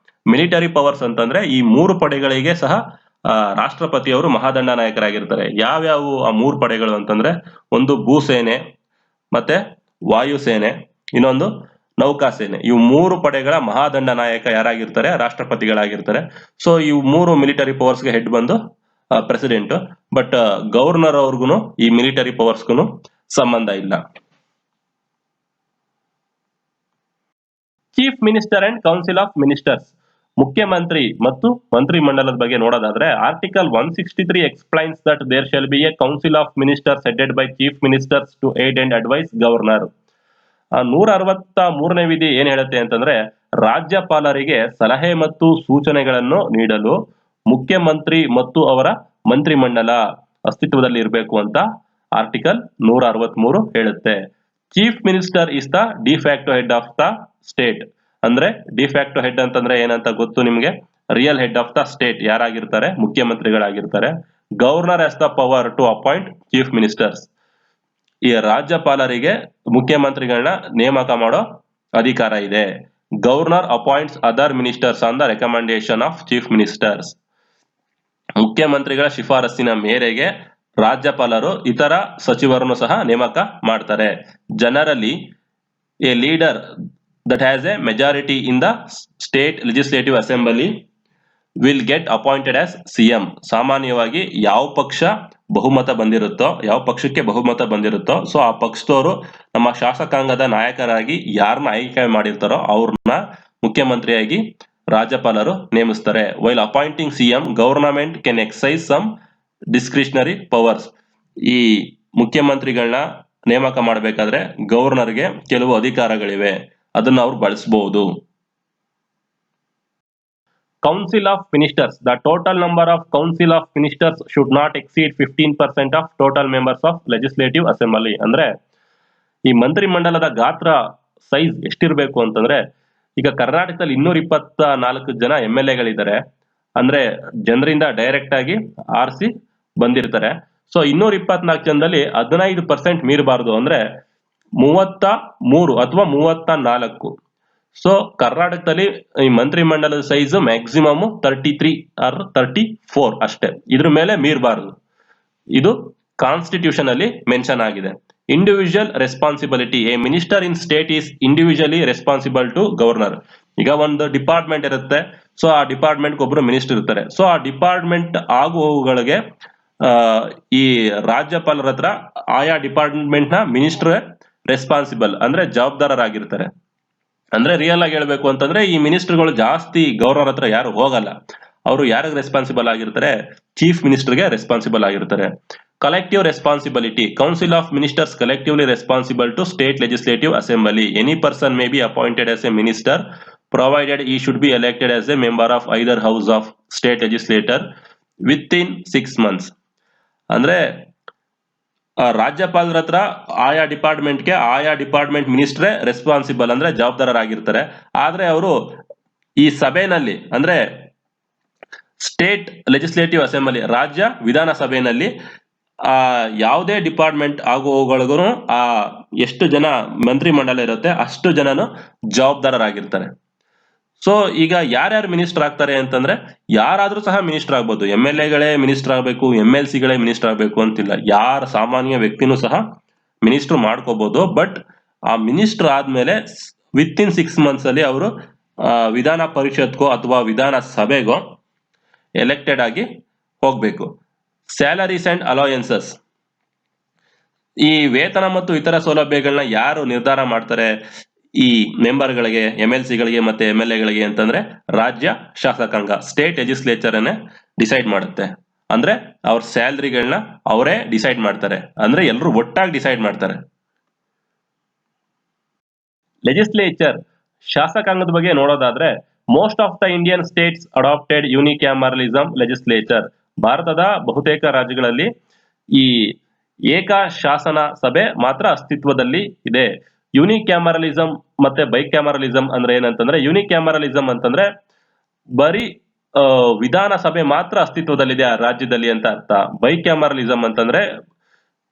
ಮಿಲಿಟರಿ ಪವರ್ಸ್ ಅಂತಂದ್ರೆ ಈ 3 ಪಡೆಗಳಿಗೆ ಸಹ ರಾಷ್ಟ್ರಪತಿಯವರು ಮಹಾದಂಡ ನಾಯಕರಾಗಿರ್ತಾರೆ. ಯಾವ್ಯಾವು ಆ 3 ಪಡೆಗಳು ಅಂತಂದ್ರೆ ಒಂದು ಭೂಸೇನೆ, ಮತ್ತೆ ವಾಯುಸೇನೆ, ಇನ್ನೊಂದು ನೌಕಾಸೇನೆ. ಇವು 3 ಪಡೆಗಳ ಮಹಾದಂಡ ನಾಯಕ ಯಾರಾಗಿರ್ತಾರೆ? ರಾಷ್ಟ್ರಪತಿಗಳಾಗಿರ್ತಾರೆ. ಸೊ ಇವು 3 ಮಿಲಿಟರಿ ಪವರ್ಸ್ಗೆ ಹೆಡ್ ಬಂದು ಪ್ರೆಸಿಡೆಂಟ್. ಬಟ್ ಗವರ್ನರ್ ಅವ್ರಿಗೂ ಈ ಮಿಲಿಟರಿ ಪವರ್ಸ್ಗೂ ಸಂಬಂಧ ಇಲ್ಲ. Chief minister and council of ministers, ಮುಖ್ಯಮಂತ್ರಿ ಮತ್ತು ಮಂತ್ರಿಮಂಡಲದ ಬಗ್ಗೆ ನೋಡೋದಾದ್ರೆ article 163 explains that there shall be a council of ministers headed by chief ministers to aid and advise governor. 163ನೇ ವಿಧಿ ಏನ್ ಹೇಳುತ್ತೆ ಅಂತಂದ್ರೆ ರಾಜ್ಯಪಾಲರಿಗೆ ಸಲಹೆ ಮತ್ತು ಸೂಚನೆಗಳನ್ನು ನೀಡಲು ಮುಖ್ಯಮಂತ್ರಿ ಮತ್ತು ಅವರ ಮಂತ್ರಿಮಂಡಲ ಅಸ್ತಿತ್ವದಲ್ಲಿ ಇರಬೇಕು ಅಂತ ಆರ್ಟಿಕಲ್ 163 ಹೇಳುತ್ತೆ. Chief minister is the de facto head of the state. ಅಂದ್ರೆ ಡಿಫ್ಯಾಕ್ಟೋ ಹೆಡ್ ಅಂತಂದ್ರೆ ಏನಂತ ಗೊತ್ತು ನಿಮ್ಗೆ? Real head of the state ಯಾರಾಗಿರ್ತಾರೆ? ಮುಖ್ಯಮಂತ್ರಿಗಳಾಗಿರ್ತಾರೆ. Governor has the power to appoint chief ministers. ಈ ರಾಜ್ಯಪಾಲರಿಗೆ ಮುಖ್ಯಮಂತ್ರಿಗಳನ್ನ ನೇಮಕ ಮಾಡೋ ಅಧಿಕಾರ ಇದೆ. Governor appoints other ministers on the recommendation of chief ministers. ಮುಖ್ಯಮಂತ್ರಿಗಳ ಶಿಫಾರಸ್ಸಿನ ಮೇರೆಗೆ ರಾಜ್ಯಪಾಲರು ಇತರ ಸಚಿವರನ್ನು ಸಹ ನೇಮಕ ಮಾಡ್ತಾರೆ. Generally a leader that has a majority in the state legislative assembly will get appointed as CM. ಸಾಮಾನ್ಯವಾಗಿ ಯಾವ ಪಕ್ಷ ಬಹುಮತ ಬಂದಿರುತ್ತೋ, ಯಾವ ಪಕ್ಷಕ್ಕೆ ಬಹುಮತ ಬಂದಿರುತ್ತೋ, ಸೊ ಆ ಪಕ್ಷದವರು ನಮ್ಮ ಶಾಸಕಾಂಗದ ನಾಯಕರಾಗಿ ಯಾರನ್ನ ಆಯ್ಕೆ ಮಾಡಿರ್ತಾರೋ ಅವ್ರನ್ನ ಮುಖ್ಯಮಂತ್ರಿಯಾಗಿ ರಾಜ್ಯಪಾಲರು ನೇಮಿಸ್ತಾರೆ. While appointing CM, government can exercise some discretionary powers. ಈ ಮುಖ್ಯಮಂತ್ರಿಗಳನ್ನ ನೇಮಕ ಮಾಡಬೇಕಾದ್ರೆ ಗವರ್ನರ್ಗೆ ಕೆಲವು ಅಧಿಕಾರಗಳಿವೆ, ಅದನ್ನ ಅವ್ರು ಬಳಸಬಹುದು. Council of ministers, the total number of council of ministers should not exceed 15% of total members of legislative assembly. ಅಂದ್ರೆ ಈ ಮಂತ್ರಿಮಂಡಲದ ಗಾತ್ರ ಸೈಜ್ ಎಷ್ಟಿರ್ಬೇಕು ಅಂತಂದ್ರೆ, ಈಗ ಕರ್ನಾಟಕದಲ್ಲಿ 224 ಜನ MLA-ಗಳಿದ್ದಾರೆ. ಅಂದ್ರೆ ಜನರಿಂದ ಡೈರೆಕ್ಟ್ ಆಗಿ ಆರಿಸಿ ಬಂದಿರ್ತಾರೆ. ಸೊ 224 ಜನದಲ್ಲಿ 15% ಮೀರಬಾರದು, ಅಂದ್ರೆ 33 ಅಥವಾ 34. ಸೊ ಕರ್ನಾಟಕದಲ್ಲಿ ಈ ಮಂತ್ರಿಮಂಡಲದ ಸೈಜ್ ಮ್ಯಾಕ್ಸಿಮಮ್ 33 ಆರ್ 34 ಅಷ್ಟೇ, ಇದ್ರ ಮೇಲೆ ಮೀರಬಾರದು. ಇದು ಕಾನ್ಸ್ಟಿಟ್ಯೂಷನ್ ಅಲ್ಲಿ ಮೆನ್ಷನ್ ಆಗಿದೆ. Individual responsibility, a minister in state is individually responsible to governor. ಈಗ ಒಂದು ಡಿಪಾರ್ಟ್ಮೆಂಟ್ ಇರುತ್ತೆ, ಸೊ ಆ ಡಿಪಾರ್ಟ್ಮೆಂಟ್ ಒಬ್ರು ಮಿನಿಸ್ಟರ್ ಇರ್ತಾರೆ. ಸೊ ಆ ಡಿಪಾರ್ಟ್ಮೆಂಟ್ ಆಗುವವುಗಳಿಗೆ ಈ ರಾಜ್ಯಪಾಲರ ಹತ್ರ ಆಯಾ ಡಿಪಾರ್ಟ್ಮೆಂಟ್ ನ ಮಿನಿಸ್ಟರ್ ರೆಸ್ಪಾನ್ಸಿಬಲ್ ಅಂದ್ರೆ ಜವಾಬ್ದಾರರಾಗಿರ್ತಾರೆ. ಅಂದ್ರೆ ರಿಯಲ್ ಆಗಿ ಹೇಳ್ಬೇಕು ಅಂತಂದ್ರೆ ಈ ಮಿನಿಸ್ಟರ್ಗಳು ಜಾಸ್ತಿ ಗವರ್ನರ್ ಹತ್ರ ಯಾರು ಹೋಗಲ್ಲ. ಅವರು ಯಾರಿಗೆ ರೆಸ್ಪಾನ್ಸಿಬಲ್ ಆಗಿರ್ತಾರೆ? ಚೀಫ್ ಮಿನಿಸ್ಟರ್ಗೆ ರೆಸ್ಪಾನ್ಸಿಬಲ್ ಆಗಿರ್ತಾರೆ. Collective responsibility, council of ministers collectively responsible to state legislative assembly. Any person may be appointed as a minister provided he should be elected as a member of either house of state legislature within 6 months. ಅಂದ್ರೆ ರಾಜ್ಯಪಾಲರ ಹತ್ರ ಆಯಾ ಡಿಪಾರ್ಟ್ಮೆಂಟ್ಗೆ ಆಯಾ ಡಿಪಾರ್ಟ್ಮೆಂಟ್ ಮಿನಿಸ್ಟ್ರೇ ರೆಸ್ಪಾನ್ಸಿಬಲ್ ಅಂದ್ರೆ ಜವಾಬ್ದಾರರಾಗಿರ್ತಾರೆ. ಆದ್ರೆ ಅವರು ಈ ಸಭೆಯಲ್ಲಿ ಅಂದ್ರೆ ಸ್ಟೇಟ್ ಲೆಜಿಸ್ಲೇಟಿವ್ ಅಸೆಂಬ್ಲಿ, ರಾಜ್ಯ ವಿಧಾನಸಭೆಯಲ್ಲಿ ಯಾವುದೇ ಡಿಪಾರ್ಟ್ಮೆಂಟ್ ಆಗುವಗಳಿಗೂ ಎಷ್ಟು ಜನ ಮಂತ್ರಿಮಂಡಲ ಇರುತ್ತೆ ಅಷ್ಟು ಜನನು ಜವಾಬ್ದಾರರಾಗಿರ್ತಾರೆ. ಸೊ ಈಗ ಯಾರ್ಯಾರು ಮಿನಿಸ್ಟರ್ ಆಗ್ತಾರೆ ಅಂತಂದ್ರೆ ಯಾರಾದ್ರೂ ಸಹ ಮಿನಿಸ್ಟರ್ ಆಗ್ಬೋದು. MLA-ಗಳೇ ಮಿನಿಸ್ಟರ್ ಆಗ್ಬೇಕು, MLC-ಗಳೇ ಮಿನಿಸ್ಟರ್ ಆಗ್ಬೇಕು ಅಂತಿಲ್ಲ. ಯಾರ ಸಾಮಾನ್ಯ ವ್ಯಕ್ತಿನೂ ಸಹ ಮಿನಿಸ್ಟರ್ ಮಾಡ್ಕೋಬಹುದು. ಬಟ್ ಆ ಮಿನಿಸ್ಟರ್ ಆದ್ಮೇಲೆ ವಿತಿನ್ 6 months ಅಲ್ಲಿ ಅವರು ವಿಧಾನ ಪರಿಷತ್ಗೋ ಅಥವಾ ವಿಧಾನ ಸಭೆಗೋ ಎಲೆಕ್ಟೆಡ್ ಆಗಿ ಹೋಗ್ಬೇಕು. ಸ್ಯಾಲರೀಸ್ ಅಂಡ್ ಅಲೋಯನ್ಸಸ್, ಈ ವೇತನ ಮತ್ತು ಇತರ ಸೌಲಭ್ಯಗಳನ್ನ ಯಾರು ನಿರ್ಧಾರ ಮಾಡ್ತಾರೆ ಈ ಮೆಂಬರ್ಗಳಿಗೆ, MLC-ಗಳಿಗೆ ಮತ್ತೆ MLA-ಗಳಿಗೆ ಅಂತಂದ್ರೆ ರಾಜ್ಯ ಶಾಸಕಾಂಗ, ಸ್ಟೇಟ್ ಲೆಜಿಸ್ಲೇಚರ್ ಅನ್ನೇ ಡಿಸೈಡ್ ಮಾಡುತ್ತೆ. ಅಂದ್ರೆ ಅವ್ರ ಸ್ಯಾಲರಿಗಳನ್ನ ಅವರೇ ಡಿಸೈಡ್ ಮಾಡ್ತಾರೆ. ಅಂದ್ರೆ ಎಲ್ಲರೂ ಒಟ್ಟಾಗಿ ಡಿಸೈಡ್ ಮಾಡ್ತಾರೆ. ಲೆಜಿಸ್ಲೇಚರ್, ಶಾಸಕಾಂಗದ ಬಗ್ಗೆ ನೋಡೋದಾದ್ರೆ most of the Indian states adopted unicameralism legislature. ಭಾರತದ ಬಹುತೇಕ ರಾಜ್ಯಗಳಲ್ಲಿ ಈ ಏಕ ಶಾಸನ ಸಭೆ ಮಾತ್ರ ಅಸ್ತಿತ್ವದಲ್ಲಿ ಇದೆ. ಯೂನಿಕ್ಯಾಮರಲಿಸಂ ಮತ್ತೆ ಬೈಕ್ಯಾಮರಲಿಸಂ ಅಂದ್ರೆ ಏನಂತಂದ್ರೆ, ಯೂನಿಕ್ಯಾಮರಲಿಸಂ ಅಂತಂದ್ರೆ ಬರೀ ವಿಧಾನಸಭೆ ಮಾತ್ರ ಅಸ್ತಿತ್ವದಲ್ಲಿದೆ ಆ ರಾಜ್ಯದಲ್ಲಿ ಅಂತ ಅರ್ಥ. ಬೈಕ್ಯಾಮರಲಿಸಂ ಅಂತಂದ್ರೆ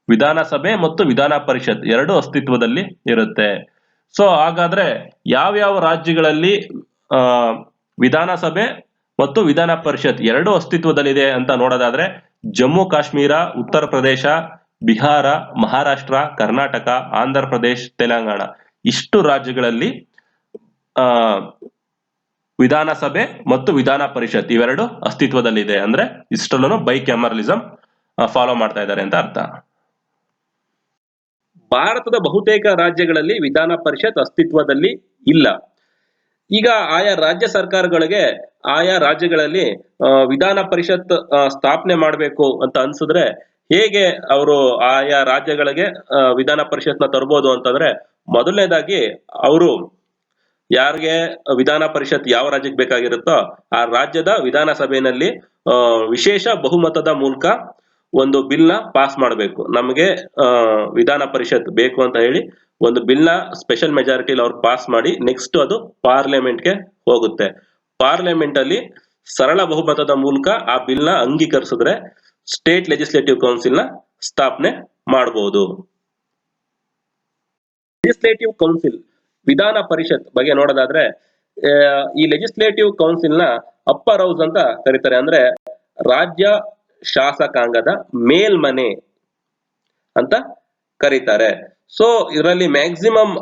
ವಿಧಾನಸಭೆ ಮತ್ತು ವಿಧಾನ ಪರಿಷತ್ ಎರಡು ಅಸ್ತಿತ್ವದಲ್ಲಿ ಇರುತ್ತೆ. ಸೊ ಹಾಗಾದ್ರೆ ಯಾವ್ಯಾವ ರಾಜ್ಯಗಳಲ್ಲಿ ವಿಧಾನಸಭೆ ಮತ್ತು ವಿಧಾನ ಪರಿಷತ್ ಎರಡು ಅಸ್ತಿತ್ವದಲ್ಲಿದೆ ಅಂತ ನೋಡೋದಾದ್ರೆ ಜಮ್ಮು ಕಾಶ್ಮೀರ, ಉತ್ತರ ಪ್ರದೇಶ, ಬಿಹಾರ, ಮಹಾರಾಷ್ಟ್ರ, ಕರ್ನಾಟಕ, ಆಂಧ್ರ ಪ್ರದೇಶ್, ತೆಲಂಗಾಣ ಇಷ್ಟು ರಾಜ್ಯಗಳಲ್ಲಿ ವಿಧಾನಸಭೆ ಮತ್ತು ವಿಧಾನ ಪರಿಷತ್ ಇವೆರಡು ಅಸ್ತಿತ್ವದಲ್ಲಿದೆ. ಅಂದ್ರೆ ಇಷ್ಟರಲ್ಲೂ ಬೈಕ್ಯಾಮರಲಿಸಂ ಫಾಲೋ ಮಾಡ್ತಾ ಇದ್ದಾರೆ ಅಂತ ಅರ್ಥ. ಭಾರತದ ಬಹುತೇಕ ರಾಜ್ಯಗಳಲ್ಲಿ ವಿಧಾನ ಪರಿಷತ್ ಅಸ್ತಿತ್ವದಲ್ಲಿ ಇಲ್ಲ. ಈಗ ಆಯಾ ರಾಜ್ಯ ಸರ್ಕಾರಗಳಿಗೆ ಆಯಾ ರಾಜ್ಯಗಳಲ್ಲಿ ವಿಧಾನ ಪರಿಷತ್ ಸ್ಥಾಪನೆ ಮಾಡಬೇಕು ಅಂತ ಅನ್ಸಿದ್ರೆ ಹೇಗೆ ಅವರು ಆಯಾ ರಾಜ್ಯಗಳಿಗೆ ವಿಧಾನ ಪರಿಷತ್ನ ತರ್ಬೋದು ಅಂತಂದ್ರೆ, ಮೊದಲನೇದಾಗಿ ಅವರು ಯಾರಿಗೆ ವಿಧಾನ ಪರಿಷತ್ ಯಾವ ರಾಜ್ಯಕ್ಕೆ ಬೇಕಾಗಿರುತ್ತೋ ಆ ರಾಜ್ಯದ ವಿಧಾನಸಭೆಯಲ್ಲಿ ವಿಶೇಷ ಬಹುಮತದ ಮೂಲಕ ಒಂದು ಬಿಲ್ ನ ಪಾಸ್ ಮಾಡಬೇಕು. ನಮಗೆ ವಿಧಾನ ಪರಿಷತ್ ಬೇಕು ಅಂತ ಹೇಳಿ ಒಂದು ಬಿಲ್ ನ ಸ್ಪೆಷಲ್ ಮೆಜಾರಿಟಿಲಿ ಅವ್ರು ಪಾಸ್ ಮಾಡಿ ನೆಕ್ಸ್ಟ್ ಅದು ಪಾರ್ಲಿಮೆಂಟ್ಗೆ ಹೋಗುತ್ತೆ. ಪಾರ್ಲಿಮೆಂಟ್ ಅಲ್ಲಿ ಸರಳ ಬಹುಮತದ ಮೂಲಕ ಆ ಬಿಲ್ ನ ಅಂಗೀಕರಿಸಿದ್ರೆ ಸ್ಟೇಟ್ ಲೆಜಿಸ್ಲೇಟಿವ್ ಕೌನ್ಸಿಲ್ ನ ಸ್ಥಾಪನೆ ಮಾಡಬಹುದು. ಲೆಜಿಸ್ಲೇಟಿವ್ ಕೌನ್ಸಿಲ್ ವಿಧಾನ ಪರಿಷತ್ ಬಗ್ಗೆ ನೋಡೋದಾದ್ರೆ, ಈ ಲೆಜಿಸ್ಲೇಟಿವ್ ಕೌನ್ಸಿಲ್ ನ ಅಪ್ಪರ್ ಹೌಸ್ ಅಂತ ಕರೀತಾರೆ. ಅಂದ್ರೆ ರಾಜ್ಯ ಶಾಸಕಾಂಗದ ಮೇಲ್ಮನೆ ಅಂತ ಕರೀತಾರೆ. ಸೊ ಇದರಲ್ಲಿ ಮ್ಯಾಕ್ಸಿಮಮ್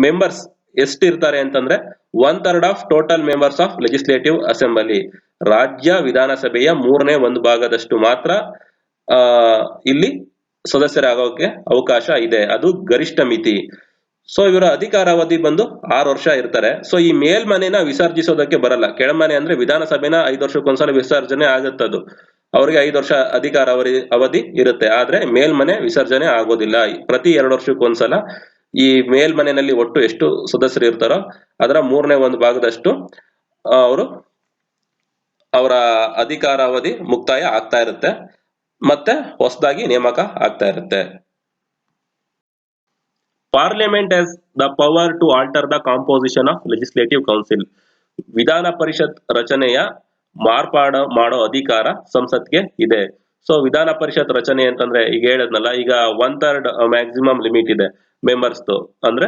ಮೆಂಬರ್ಸ್ ಎಷ್ಟಿರ್ತಾರೆ ಅಂತಂದ್ರೆ 1/3 of total members of legislative assembly. ರಾಜ್ಯ ವಿಧಾನಸಭೆಯ 3/1 ಮಾತ್ರ ಇಲ್ಲಿ ಸದಸ್ಯರಾಗೋಕೆ ಅವಕಾಶ ಇದೆ. ಅದು ಗರಿಷ್ಠ ಮಿತಿ. ಸೊ ಇವರ ಅಧಿಕಾರಾವಧಿ ಬಂದು 6 ವರ್ಷ ಇರ್ತಾರೆ. ಸೊ ಈ ಮೇಲ್ಮನೆನ ವಿಸರ್ಜಿಸೋದಕ್ಕೆ ಬರಲ್ಲ. ಕೆಳಮನೆ ಅಂದ್ರೆ ವಿಧಾನಸಭೆನ 5 ವರ್ಷಕ್ಕೊಂದ್ಸಲ ವಿಸರ್ಜನೆ ಆಗುತ್ತದು, ಅವ್ರಿಗೆ 5 ವರ್ಷ ಅಧಿಕಾರ ಅವಧಿ ಇರುತ್ತೆ. ಆದ್ರೆ ಮೇಲ್ಮನೆ ವಿಸರ್ಜನೆ ಆಗೋದಿಲ್ಲ. ಪ್ರತಿ 2 ವರ್ಷಕ್ಕೊಂದ್ಸಲ ಈ ಮೇಲ್ಮನೆಯಲ್ಲಿ ಒಟ್ಟು ಎಷ್ಟು ಸದಸ್ಯರು ಇರ್ತಾರೋ ಅದರ 3/1 ಅವರು ಅವರ ಅಧಿಕಾರಾವಧಿ ಮುಕ್ತಾಯ ಆಗ್ತಾ ಇರುತ್ತೆ, ಮತ್ತೆ ಹೊಸದಾಗಿ ನೇಮಕ ಆಗ್ತಾ ಇರುತ್ತೆ. Parliament has the power to alter the composition of legislative council. ವಿಧಾನ ಪರಿಷತ್ ರಚನೆಯ ಮಾರ್ಪಾಡು ಮಾಡೋ ಅಧಿಕಾರ ಸಂಸತ್ಗೆ ಇದೆ. ಸೊ ವಿಧಾನ ಪರಿಷತ್ ರಚನೆ ಅಂತಂದ್ರೆ ಈಗ ಹೇಳದ್ನಲ್ಲ, ಈಗ 1/3 ಮ್ಯಾಕ್ಸಿಮಮ್ ಲಿಮಿಟ್ ಇದೆ ಮೆಂಬರ್ಸ್. ಅಂದ್ರೆ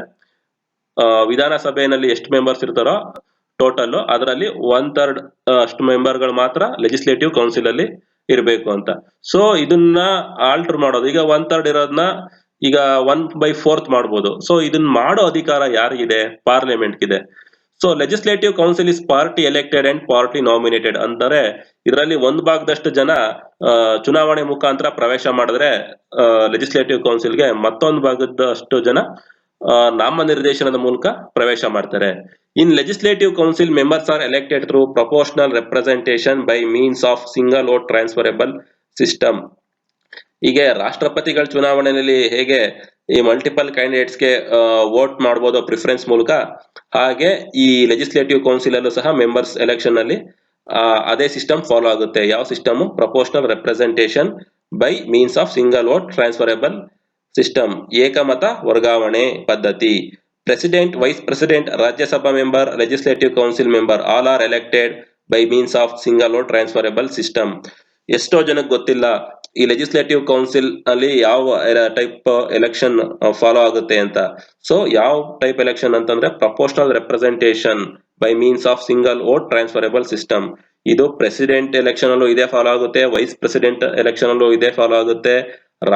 ವಿಧಾನಸಭೆಯಲ್ಲಿ ಎಷ್ಟು ಮೆಂಬರ್ಸ್ ಇರ್ತಾರೋ ಟೋಟಲ್ ಅದರಲ್ಲಿ 1/3 ಅಷ್ಟು ಮೆಂಬರ್ಗಳು ಮಾತ್ರ ಲೆಜಿಸ್ಲೇಟಿವ್ ಕೌನ್ಸಿಲ್ ಅಲ್ಲಿ ಇರಬೇಕು ಅಂತ. ಸೊ ಇದನ್ನ ಆಲ್ಟರ್ ಮಾಡೋದು, ಈಗ 1/3 ಇರೋದನ್ನ ಈಗ 1/4 ಮಾಡ್ಬೋದು. ಸೊ ಇದನ್ನ ಮಾಡೋ ಅಧಿಕಾರ ಯಾರಿಗಿದೆ? ಪಾರ್ಲಿಮೆಂಟ್ಗಿದೆ. So legislative council is partly elected and partly nominated. ಅಂದರೆ ಇದರಲ್ಲಿ 1/2 ಜನ ಚುನಾವಣೆ ಮುಖಾಂತರ ಪ್ರವೇಶ ಮಾಡಿದ್ರೆ ಲೆಜಿಸ್ಲೇಟಿವ್ ಕೌನ್ಸಿಲ್ಗೆ, ಮತ್ತೊಂದು ಭಾಗದಷ್ಟು ಜನ ನಾಮನಿರ್ದೇಶನದ ಮೂಲಕ ಪ್ರವೇಶ ಮಾಡ್ತಾರೆ. In legislative council members are elected through proportional representation by means of single vote transferable system. ಹೀಗೆ ರಾಷ್ಟ್ರಪತಿಗಳ ಚುನಾವಣೆಯಲ್ಲಿ ಹೇಗೆ ಈ ಮಲ್ಟಿಪಲ್ ಕ್ಯಾಂಡಿಡೇಟ್ಸ್ಗೆ ವೋಟ್ ಮಾಡಬಹುದು ಪ್ರಿಫರೆನ್ಸ್ ಮೂಲಕ, ಹಾಗೆ ಈ ಲೆಜಿಸ್ಲೇಟಿವ್ ಕೌನ್ಸಿಲ್ ಅಲ್ಲೂ ಸಹ ಮೆಂಬರ್ಸ್ ಎಲೆಕ್ಷನ್ ಅಲ್ಲಿ ಅದೇ ಸಿಸ್ಟಮ್ ಫಾಲೋ ಆಗುತ್ತೆ. ಯಾವ system? Proportional representation by means of single vote transferable system, ಏಕಮತ ವರ್ಗಾವಣೆ ಪದ್ಧತಿ. President, vice president, Rajya Sabha member, legislative council member all are elected by means of single vote transferable system. ಎಷ್ಟೋ ಜನಕ್ಕೆ ಗೊತ್ತಿಲ್ಲ ಈ ಲೆಜಿಸ್ಲೇಟಿವ್ ಕೌನ್ಸಿಲ್ ಅಲ್ಲಿ ಯಾವ ಟೈಪ್ ಎಲೆಕ್ಷನ್ ಫಾಲೋ ಆಗುತ್ತೆ ಅಂತ. ಸೊ ಯಾವ ಟೈಪ್ ಎಲೆಕ್ಷನ್ ಅಂತಂದ್ರೆ proportional representation by means of single vote transferable system. ಇದು ಪ್ರೆಸಿಡೆಂಟ್ ಎಲೆಕ್ಷನ್ ಅಲ್ಲೂ ಇದೇ ಫಾಲೋ ಆಗುತ್ತೆ, ವೈಸ್ ಪ್ರೆಸಿಡೆಂಟ್ ಎಲೆಕ್ಷನ್ ಅಲ್ಲೂ ಇದೇ ಫಾಲೋ ಆಗುತ್ತೆ,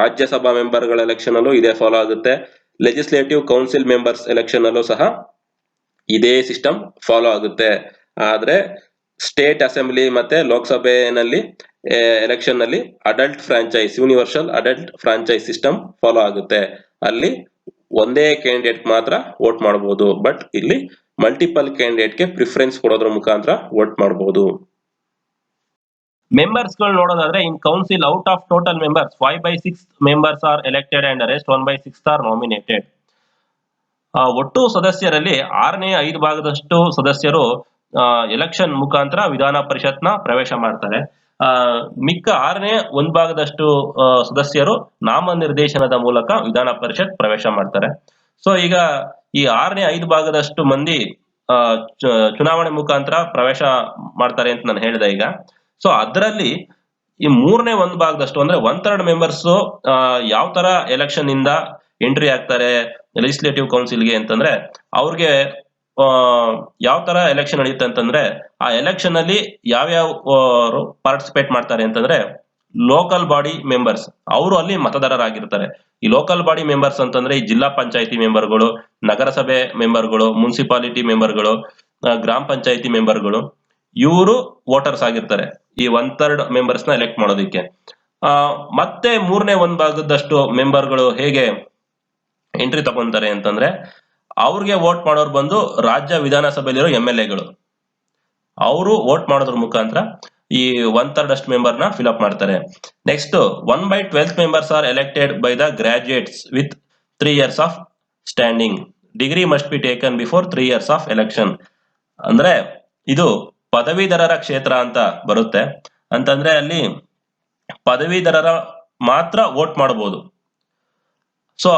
ರಾಜ್ಯಸಭಾ ಮೆಂಬರ್ಗಳ ಎಲೆಕ್ಷನ್ ಅಲ್ಲೂ ಇದೇ ಫಾಲೋ ಆಗುತ್ತೆ, ಲೆಜಿಸ್ಲೇಟಿವ್ ಕೌನ್ಸಿಲ್ ಮೆಂಬರ್ಸ್ ಎಲೆಕ್ಷನ್ ಅಲ್ಲೂ ಸಹ ಇದೇ ಸಿಸ್ಟಮ್ ಫಾಲೋ ಆಗುತ್ತೆ. ಆದ್ರೆ ಸ್ಟೇಟ್ ಅಸೆಂಬ್ಲಿ ಮತ್ತೆ ಲೋಕಸಭೆಯಲ್ಲಿ ಎಲೆಕ್ಷನ್ ನಲ್ಲಿ adult franchise, universal adult franchise system follow ಆಗುತ್ತೆ. ಅಲ್ಲಿ ಒಂದೇ ಕ್ಯಾಂಡಿಡೇಟ್ ಮಾತ್ರ ವೋಟ್ ಮಾಡಬಹುದು. ಬಟ್ ಇಲ್ಲಿ ಮಲ್ಟಿಪಲ್ ಕ್ಯಾಂಡಿಡೇಟ್ಗೆ ಪ್ರಿಫರೆನ್ಸ್ ಕೊಡೋದ್ರ ಮುಖಾಂತರ ವೋಟ್ ಮಾಡಬಹುದು. ಮೆಂಬರ್ಸ್ ಗಳು ನೋಡೋದಾದ್ರೆ, in council out of total members 5/6 members are elected and rest 1/6 are nominated. ಒಟ್ಟು ಸದಸ್ಯರಲ್ಲಿ 6/5 ಸದಸ್ಯರು ಎಲೆಕ್ಷನ್ ಮುಖಾಂತರ ವಿಧಾನ ಪರಿಷತ್ನ ಪ್ರವೇಶ ಮಾಡ್ತಾರೆ. ಮಿಕ್ಕ 6/1 ಸದಸ್ಯರು ನಾಮನಿರ್ದೇಶನದ ಮೂಲಕ ವಿಧಾನ ಪರಿಷತ್ ಪ್ರವೇಶ ಮಾಡ್ತಾರೆ. ಸೊ ಈಗ ಈ 6/5 ಮಂದಿ ಚುನಾವಣೆ ಮುಖಾಂತರ ಪ್ರವೇಶ ಮಾಡ್ತಾರೆ ಅಂತ ನಾನು ಹೇಳಿದೆ ಈಗ. ಸೊ ಅದರಲ್ಲಿ ಈ 3/1 ಅಂದ್ರೆ 1/3 ಮೆಂಬರ್ಸ್ ಯಾವ ತರ ಎಲೆಕ್ಷನ್ ಇಂದ ಎಂಟ್ರಿ ಆಗ್ತಾರೆ ಲೆಜಿಸ್ಲೇಟಿವ್ ಕೌನ್ಸಿಲ್ಗೆ ಅಂತಂದ್ರೆ, ಅವ್ರಿಗೆ ಯಾವ ತರ ಎಲೆಕ್ಷನ್ ನಡೆಯುತ್ತೆ ಅಂತಂದ್ರೆ, ಆ ಎಲೆಕ್ಷನ್ ಅಲ್ಲಿ ಯಾವ್ಯಾವ ಪಾರ್ಟಿಸಿಪೇಟ್ ಮಾಡ್ತಾರೆ ಅಂತಂದ್ರೆ, ಲೋಕಲ್ ಬಾಡಿ ಮೆಂಬರ್ಸ್ ಅವರು ಅಲ್ಲಿ ಮತದಾರರಾಗಿರ್ತಾರೆ. ಈ ಲೋಕಲ್ ಬಾಡಿ ಮೆಂಬರ್ಸ್ ಅಂತಂದ್ರೆ ಈ ಜಿಲ್ಲಾ ಪಂಚಾಯತಿ ಮೆಂಬರ್ಗಳು, ನಗರಸಭೆ ಮೆಂಬರ್ಗಳು, ಮುನ್ಸಿಪಾಲಿಟಿ ಮೆಂಬರ್ಗಳು, ಗ್ರಾಮ ಪಂಚಾಯತಿ ಮೆಂಬರ್ಗಳು, ಇವರು ವೋಟರ್ಸ್ ಆಗಿರ್ತಾರೆ ಈ 1/3 ಮೆಂಬರ್ಸ್ ನ ಎಲೆಕ್ಟ್ ಮಾಡೋದಕ್ಕೆ. ಮತ್ತೆ 1/3 ಮೆಂಬರ್ಗಳು ಹೇಗೆ ಎಂಟ್ರಿ ತಗೊಂತಾರೆ ಅಂತಂದ್ರೆ, ಅವ್ರಿಗೆ ವೋಟ್ ಮಾಡೋರು ಬಂದು ರಾಜ್ಯ ವಿಧಾನಸಭೆಯಲ್ಲಿರೋ MLAಗಳು. ಅವರು ವೋಟ್ ಮಾಡೋದ್ರ ಮುಖಾಂತರ ಈ 1/3 ಮೆಂಬರ್ ನ ಫಿಲ್ಅಪ್ ಮಾಡ್ತಾರೆ. Next 1/12 members are elected by the graduates with 3 years of standing. Degree must be taken before 3 years of election. ಅಂದ್ರೆ ಇದು ಪದವೀಧರರ ಕ್ಷೇತ್ರ ಅಂತ ಬರುತ್ತೆ. ಅಂತಂದ್ರೆ ಅಲ್ಲಿ ಪದವೀಧರರ ಮಾತ್ರ ವೋಟ್ ಮಾಡಬಹುದು. ಸೊ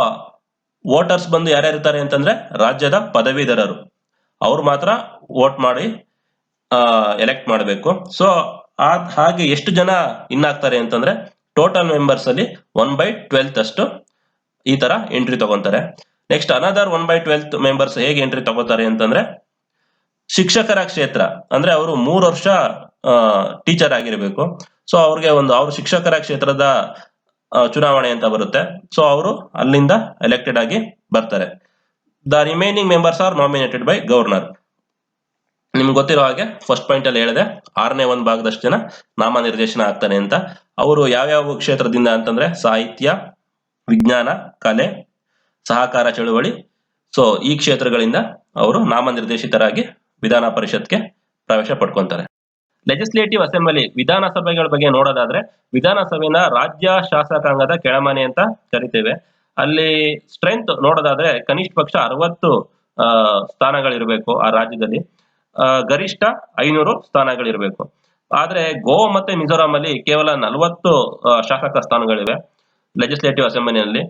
ವೋಟರ್ಸ್ ಬಂದು ಯಾರ್ಯಾರು ಇರ್ತಾರೆ ಅಂತಂದ್ರೆ ರಾಜ್ಯದ ಪದವೀಧರರು, ಅವ್ರು ಮಾತ್ರ ವೋಟ್ ಮಾಡಿ ಎಲೆಕ್ಟ್ ಮಾಡಬೇಕು. ಸೊ ಹಾಗೆ ಎಷ್ಟು ಜನ ಇನ್ನಾಗ್ತಾರೆ ಅಂತಂದ್ರೆ ಟೋಟಲ್ ಮೆಂಬರ್ಸ್ ಅಲ್ಲಿ 1/12 ಅಷ್ಟು ಈ ತರ ಎಂಟ್ರಿ ತಗೊಂತಾರೆ. ನೆಕ್ಸ್ಟ್ ಅನದರ್ 1/12 ಮೆಂಬರ್ಸ್ ಹೇಗೆ ಎಂಟ್ರಿ ತಗೋತಾರೆ ಅಂತಂದ್ರೆ, ಶಿಕ್ಷಕರ ಕ್ಷೇತ್ರ ಅಂದ್ರೆ ಅವರು 3 ವರ್ಷ ಟೀಚರ್ ಆಗಿರ್ಬೇಕು. ಸೊ ಅವ್ರಿಗೆ ಅವ್ರ ಶಿಕ್ಷಕರ ಕ್ಷೇತ್ರದ ಚುನಾವಣೆ ಅಂತ ಬರುತ್ತೆ. ಸೊ ಅವರು ಅಲ್ಲಿಂದ ಎಲೆಕ್ಟೆಡ್ ಆಗಿ ಬರ್ತಾರೆ. The remaining members are nominated by governor. ನಿಮ್ಗೆ ಗೊತ್ತಿರೋ ಹಾಗೆ ಫಸ್ಟ್ ಪಾಯಿಂಟ್ ಅಲ್ಲಿ ಹೇಳಿದೆ 1/6 ಜನ ನಾಮನಿರ್ದೇಶನ ಆಗ್ತಾರೆ ಅಂತ. ಅವರು ಯಾವ್ಯಾವ ಕ್ಷೇತ್ರದಿಂದ ಅಂತಂದ್ರೆ ಸಾಹಿತ್ಯ, ವಿಜ್ಞಾನ, ಕಲೆ, ಸಹಕಾರ ಚಳುವಳಿ. ಸೊ ಈ ಕ್ಷೇತ್ರಗಳಿಂದ ಅವರು ನಾಮನಿರ್ದೇಶಿತರಾಗಿ ವಿಧಾನ ಪರಿಷತ್ಗೆ ಪ್ರವೇಶ ಪಡ್ಕೊಂತಾರೆ. ಲೆಜಿಸ್ಲೇಟಿವ್ ಅಸೆಂಬ್ಲಿ ವಿಧಾನಸಭೆಗಳ ಬಗ್ಗೆ ನೋಡೋದಾದ್ರೆ, ವಿಧಾನಸಭೆನ ರಾಜ್ಯ ಶಾಸಕಾಂಗದ ಕೆಳಮನೆ ಅಂತ ಕರಿತೇವೆ. ಅಲ್ಲಿ ಸ್ಟ್ರೆಂತ್ ನೋಡೋದಾದ್ರೆ ಕನಿಷ್ಠ ಪಕ್ಷ 60 ಸ್ಥಾನಗಳಿರ್ಬೇಕು ಆ ರಾಜ್ಯದಲ್ಲಿ, ಗರಿಷ್ಠ 500 ಸ್ಥಾನಗಳಿರ್ಬೇಕು. ಆದ್ರೆ ಗೋವಾ ಮತ್ತೆ ಮಿಜೋರಾಂ ಅಲ್ಲಿ ಕೇವಲ 40 ಶಾಸಕ ಸ್ಥಾನಗಳಿವೆ ಲೆಜಿಸ್ಲೇಟಿವ್ ಅಸೆಂಬ್ಲಿಯಲ್ಲಿ.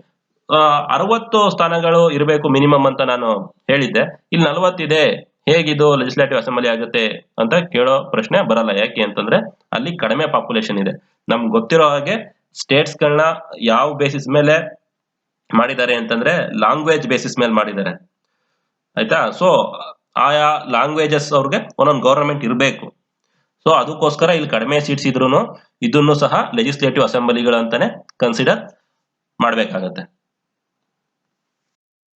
60 ಸ್ಥಾನಗಳು ಇರಬೇಕು ಮಿನಿಮಮ್ ಅಂತ ನಾನು ಹೇಳಿದ್ದೆ. ಇಲ್ಲಿ 40 ಇದೆ, ಹೇಗಿದು ಲೆಜಿಸ್ಲೇಟಿವ್ ಅಸೆಂಬ್ಲಿ ಆಗುತ್ತೆ ಅಂತ ಕೇಳೋ ಪ್ರಶ್ನೆ ಬರಲ್ಲ. ಯಾಕೆ ಅಂತಂದ್ರೆ ಅಲ್ಲಿ ಕಡಿಮೆ ಪಾಪ್ಯುಲೇಷನ್ ಇದೆ. ನಮ್ಗೆ ಗೊತ್ತಿರೋ ಹಾಗೆ ಸ್ಟೇಟ್ಸ್ ಗಳನ್ನ ಯಾವ ಬೇಸಿಸ್ ಮೇಲೆ ಮಾಡಿದ್ದಾರೆ ಅಂತಂದ್ರೆ ಲ್ಯಾಂಗ್ವೇಜ್ ಬೇಸಿಸ್ ಮೇಲೆ ಮಾಡಿದ್ದಾರೆ, ಆಯ್ತಾ. ಸೊ ಆಯಾ ಲ್ಯಾಂಗ್ವೇಜಸ್ ಅವ್ರಿಗೆ ಒಂದೊಂದು ಗವರ್ನಮೆಂಟ್ ಇರಬೇಕು. ಸೊ ಅದಕ್ಕೋಸ್ಕರ ಇಲ್ಲಿ ಕಡಿಮೆ ಸೀಟ್ಸ್ ಇದ್ರೂ ಇದನ್ನು ಸಹ ಲೆಜಿಸ್ಲೇಟಿವ್ ಅಸೆಂಬ್ಲಿಗಳು ಅಂತಾನೆ ಕನ್ಸಿಡರ್ ಮಾಡ್ಬೇಕಾಗತ್ತೆ.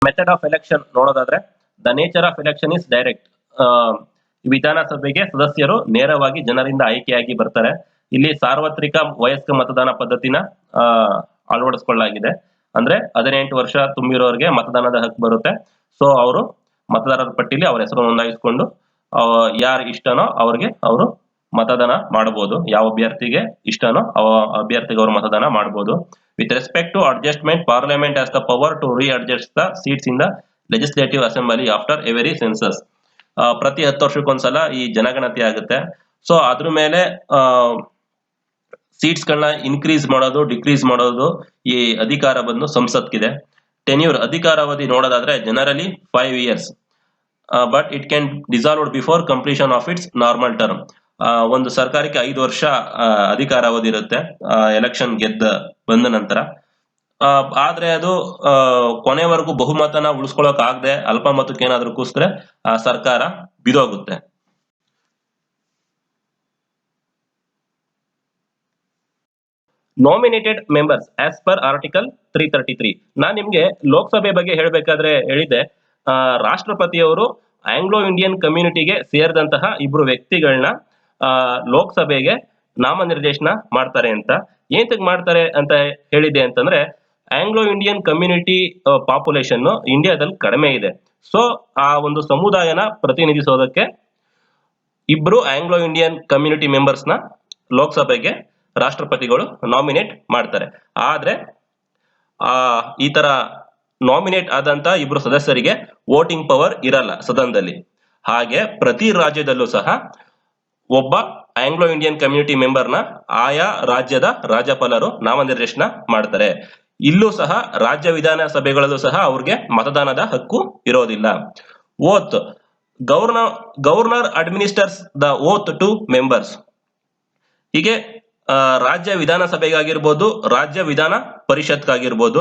ಮೆಥಡ್ ಆಫ್ ಎಲೆಕ್ಷನ್ ನೋಡೋದಾದ್ರೆ, the nature of election is direct. ವಿಧಾನಸಭೆಗೆ ಸದಸ್ಯರು ನೇರವಾಗಿ ಜನರಿಂದ ಆಯ್ಕೆಯಾಗಿ ಬರ್ತಾರೆ. ಇಲ್ಲಿ ಸಾರ್ವತ್ರಿಕ ವಯಸ್ಕ ಮತದಾನ ಪದ್ಧತಿನ ಅಳವಡಿಸಿಕೊಳ್ಳಲಾಗಿದೆ. ಅಂದ್ರೆ 18 ವರ್ಷ ತುಂಬಿರೋರಿಗೆ ಮತದಾನದ ಹಕ್ಕು ಬರುತ್ತೆ. ಸೊ ಅವರು ಮತದಾರರ ಪಟ್ಟಿಲಿ ಅವರ ಹೆಸರು ನೋಂದಾಯಿಸಿಕೊಂಡು ಯಾರು ಇಷ್ಟನೋ ಅವ್ರಿಗೆ ಅವರು ಮತದಾನ ಮಾಡಬಹುದು. ಯಾವ ಅಭ್ಯರ್ಥಿಗೆ ಇಷ್ಟನೋ ಅಭ್ಯರ್ಥಿಗೆ ಅವರು ಮತದಾನ ಮಾಡಬಹುದು. With respect to adjustment, parliament has the power to readjust the seats in the legislative assembly after every census. ಪ್ರತಿ 10 ವರ್ಷಕ್ಕೊಂದ್ಸಲ ಈ ಜನಗಣತಿ ಆಗುತ್ತೆ. ಸೊ ಅದ್ರ ಮೇಲೆ ಸೀಟ್ಸ್ ಗಳನ್ನ ಇನ್ಕ್ರೀಸ್ ಮಾಡೋದು, ಡಿಕ್ರೀಸ್ ಮಾಡೋದು ಈ ಅಧಿಕಾರ ಬಂದು ಸಂಸತ್ಗಿದೆ. ಟೆನ್ಯೂರ್ ಅಧಿಕಾರಾವಧಿ ನೋಡೋದಾದ್ರೆ generally 5 years, but it can dissolved before completion of it's normal term. ಒಂದು ಸರ್ಕಾರಕ್ಕೆ 5 ವರ್ಷ ಅಧಿಕಾರಾವಧಿ ಇರುತ್ತೆ ಎಲೆಕ್ಷನ್ ಬಂದ ನಂತರ. ಆದ್ರೆ ಅದು ಕೊನೆವರೆಗೂ ಬಹುಮತನ ಉಳಿಸ್ಕೊಳಕ್ ಆಗದೆ ಅಲ್ಪಮತಕ್ಕೆ ಏನಾದ್ರೂ ಕೂಸಿದ್ರೆ ಆ ಸರ್ಕಾರ ಬಿದೋಗುತ್ತೆ. Nominated members as per article 333. ನಾನ್ ನಿಮ್ಗೆ ಲೋಕಸಭೆ ಬಗ್ಗೆ ಹೇಳ್ಬೇಕಾದ್ರೆ ಹೇಳಿದ್ದೆ, ರಾಷ್ಟ್ರಪತಿಯವರು ಆಂಗ್ಲೋ ಇಂಡಿಯನ್ ಕಮ್ಯುನಿಟಿಗೆ ಸೇರಿದಂತಹ 2 ವ್ಯಕ್ತಿಗಳನ್ನ ಲೋಕಸಭೆಗೆ ನಾಮನಿರ್ದೇಶನ ಮಾಡ್ತಾರೆ ಅಂತ. ಏಂತಕ್ ಮಾಡ್ತಾರೆ ಅಂತ ಹೇಳಿದೆ ಅಂತಂದ್ರೆ, ಆಂಗ್ಲೋ ಇಂಡಿಯನ್ ಕಮ್ಯುನಿಟಿ ಪಾಪ್ಯುಲೇಷನ್ ಇಂಡಿಯಾದಲ್ಲಿ ಕಡಿಮೆ ಇದೆ. ಸೊ ಆ ಒಂದು ಸಮುದಾಯನ ಪ್ರತಿನಿಧಿಸೋದಕ್ಕೆ 2 ಆಂಗ್ಲೋ ಇಂಡಿಯನ್ ಕಮ್ಯುನಿಟಿ ಮೆಂಬರ್ಸ್ ನ ಲೋಕಸಭೆಗೆ ರಾಷ್ಟ್ರಪತಿಗಳು ನಾಮಿನೇಟ್ ಮಾಡ್ತಾರೆ. ಆದ್ರೆ ಈ ತರ ನಾಮಿನೇಟ್ ಆದಂತ 2 ಸದಸ್ಯರಿಗೆ ವೋಟಿಂಗ್ ಪವರ್ ಇರಲ್ಲ ಸದನದಲ್ಲಿ. ಹಾಗೆ ಪ್ರತಿ ರಾಜ್ಯದಲ್ಲೂ ಸಹ ಒಬ್ಬ ಆಂಗ್ಲೋ ಇಂಡಿಯನ್ ಕಮ್ಯುನಿಟಿ ಮೆಂಬರ್ನ ಆಯಾ ರಾಜ್ಯದ ರಾಜ್ಯಪಾಲರು ನಾಮನಿರ್ದೇಶನ ಮಾಡ್ತಾರೆ. ಇಲ್ಲೂ ಸಹ ರಾಜ್ಯ ವಿಧಾನಸಭೆಗಳಲ್ಲೂ ಸಹ ಅವ್ರಿಗೆ ಮತದಾನದ ಹಕ್ಕು ಇರೋದಿಲ್ಲ. Oath governor administers the oath to members. ಹೀಗೆ ರಾಜ್ಯ ವಿಧಾನಸಭೆಗಾಗಿರ್ಬೋದು, ರಾಜ್ಯ ವಿಧಾನ ಪರಿಷತ್ಗಾಗಿರ್ಬೋದು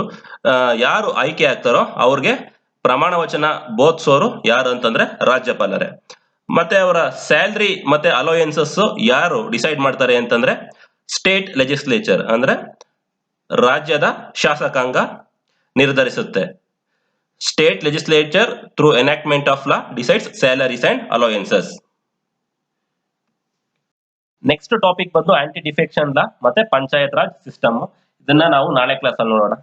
ಯಾರು ಆಯ್ಕೆ ಆಗ್ತಾರೋ ಅವ್ರಿಗೆ ಪ್ರಮಾಣ ವಚನ ಬೋಧಿಸೋರು ಯಾರು ಅಂತಂದ್ರೆ ರಾಜ್ಯಪಾಲರೇ. ಮತ್ತೆ ಅವರ ಸ್ಯಾಲ್ರಿ ಮತ್ತೆ ಅಲೋಯನ್ಸಸ್ ಯಾರು ಡಿಸೈಡ್ ಮಾಡ್ತಾರೆ ಅಂತಂದ್ರೆ ಸ್ಟೇಟ್ ಲೆಜಿಸ್ಲೇಚರ್, ಅಂದ್ರೆ ರಾಜ್ಯದ ಶಾಸಕಾಂಗ ನಿರ್ಧರಿಸುತ್ತೆ. State legislature through enactment of law decides salaries and allowances. Next topic ಬಂದು ಆಂಟಿ ಡಿಫೆಕ್ಷನ್ ಲಾ ಮತ್ತೆ ಪಂಚಾಯತ್ ರಾಜ್ ಸಿಸ್ಟಮ್. ಇದನ್ನ ನಾವು ನಾಳೆ ಕ್ಲಾಸ್ ಅಲ್ಲಿ ನೋಡೋಣ.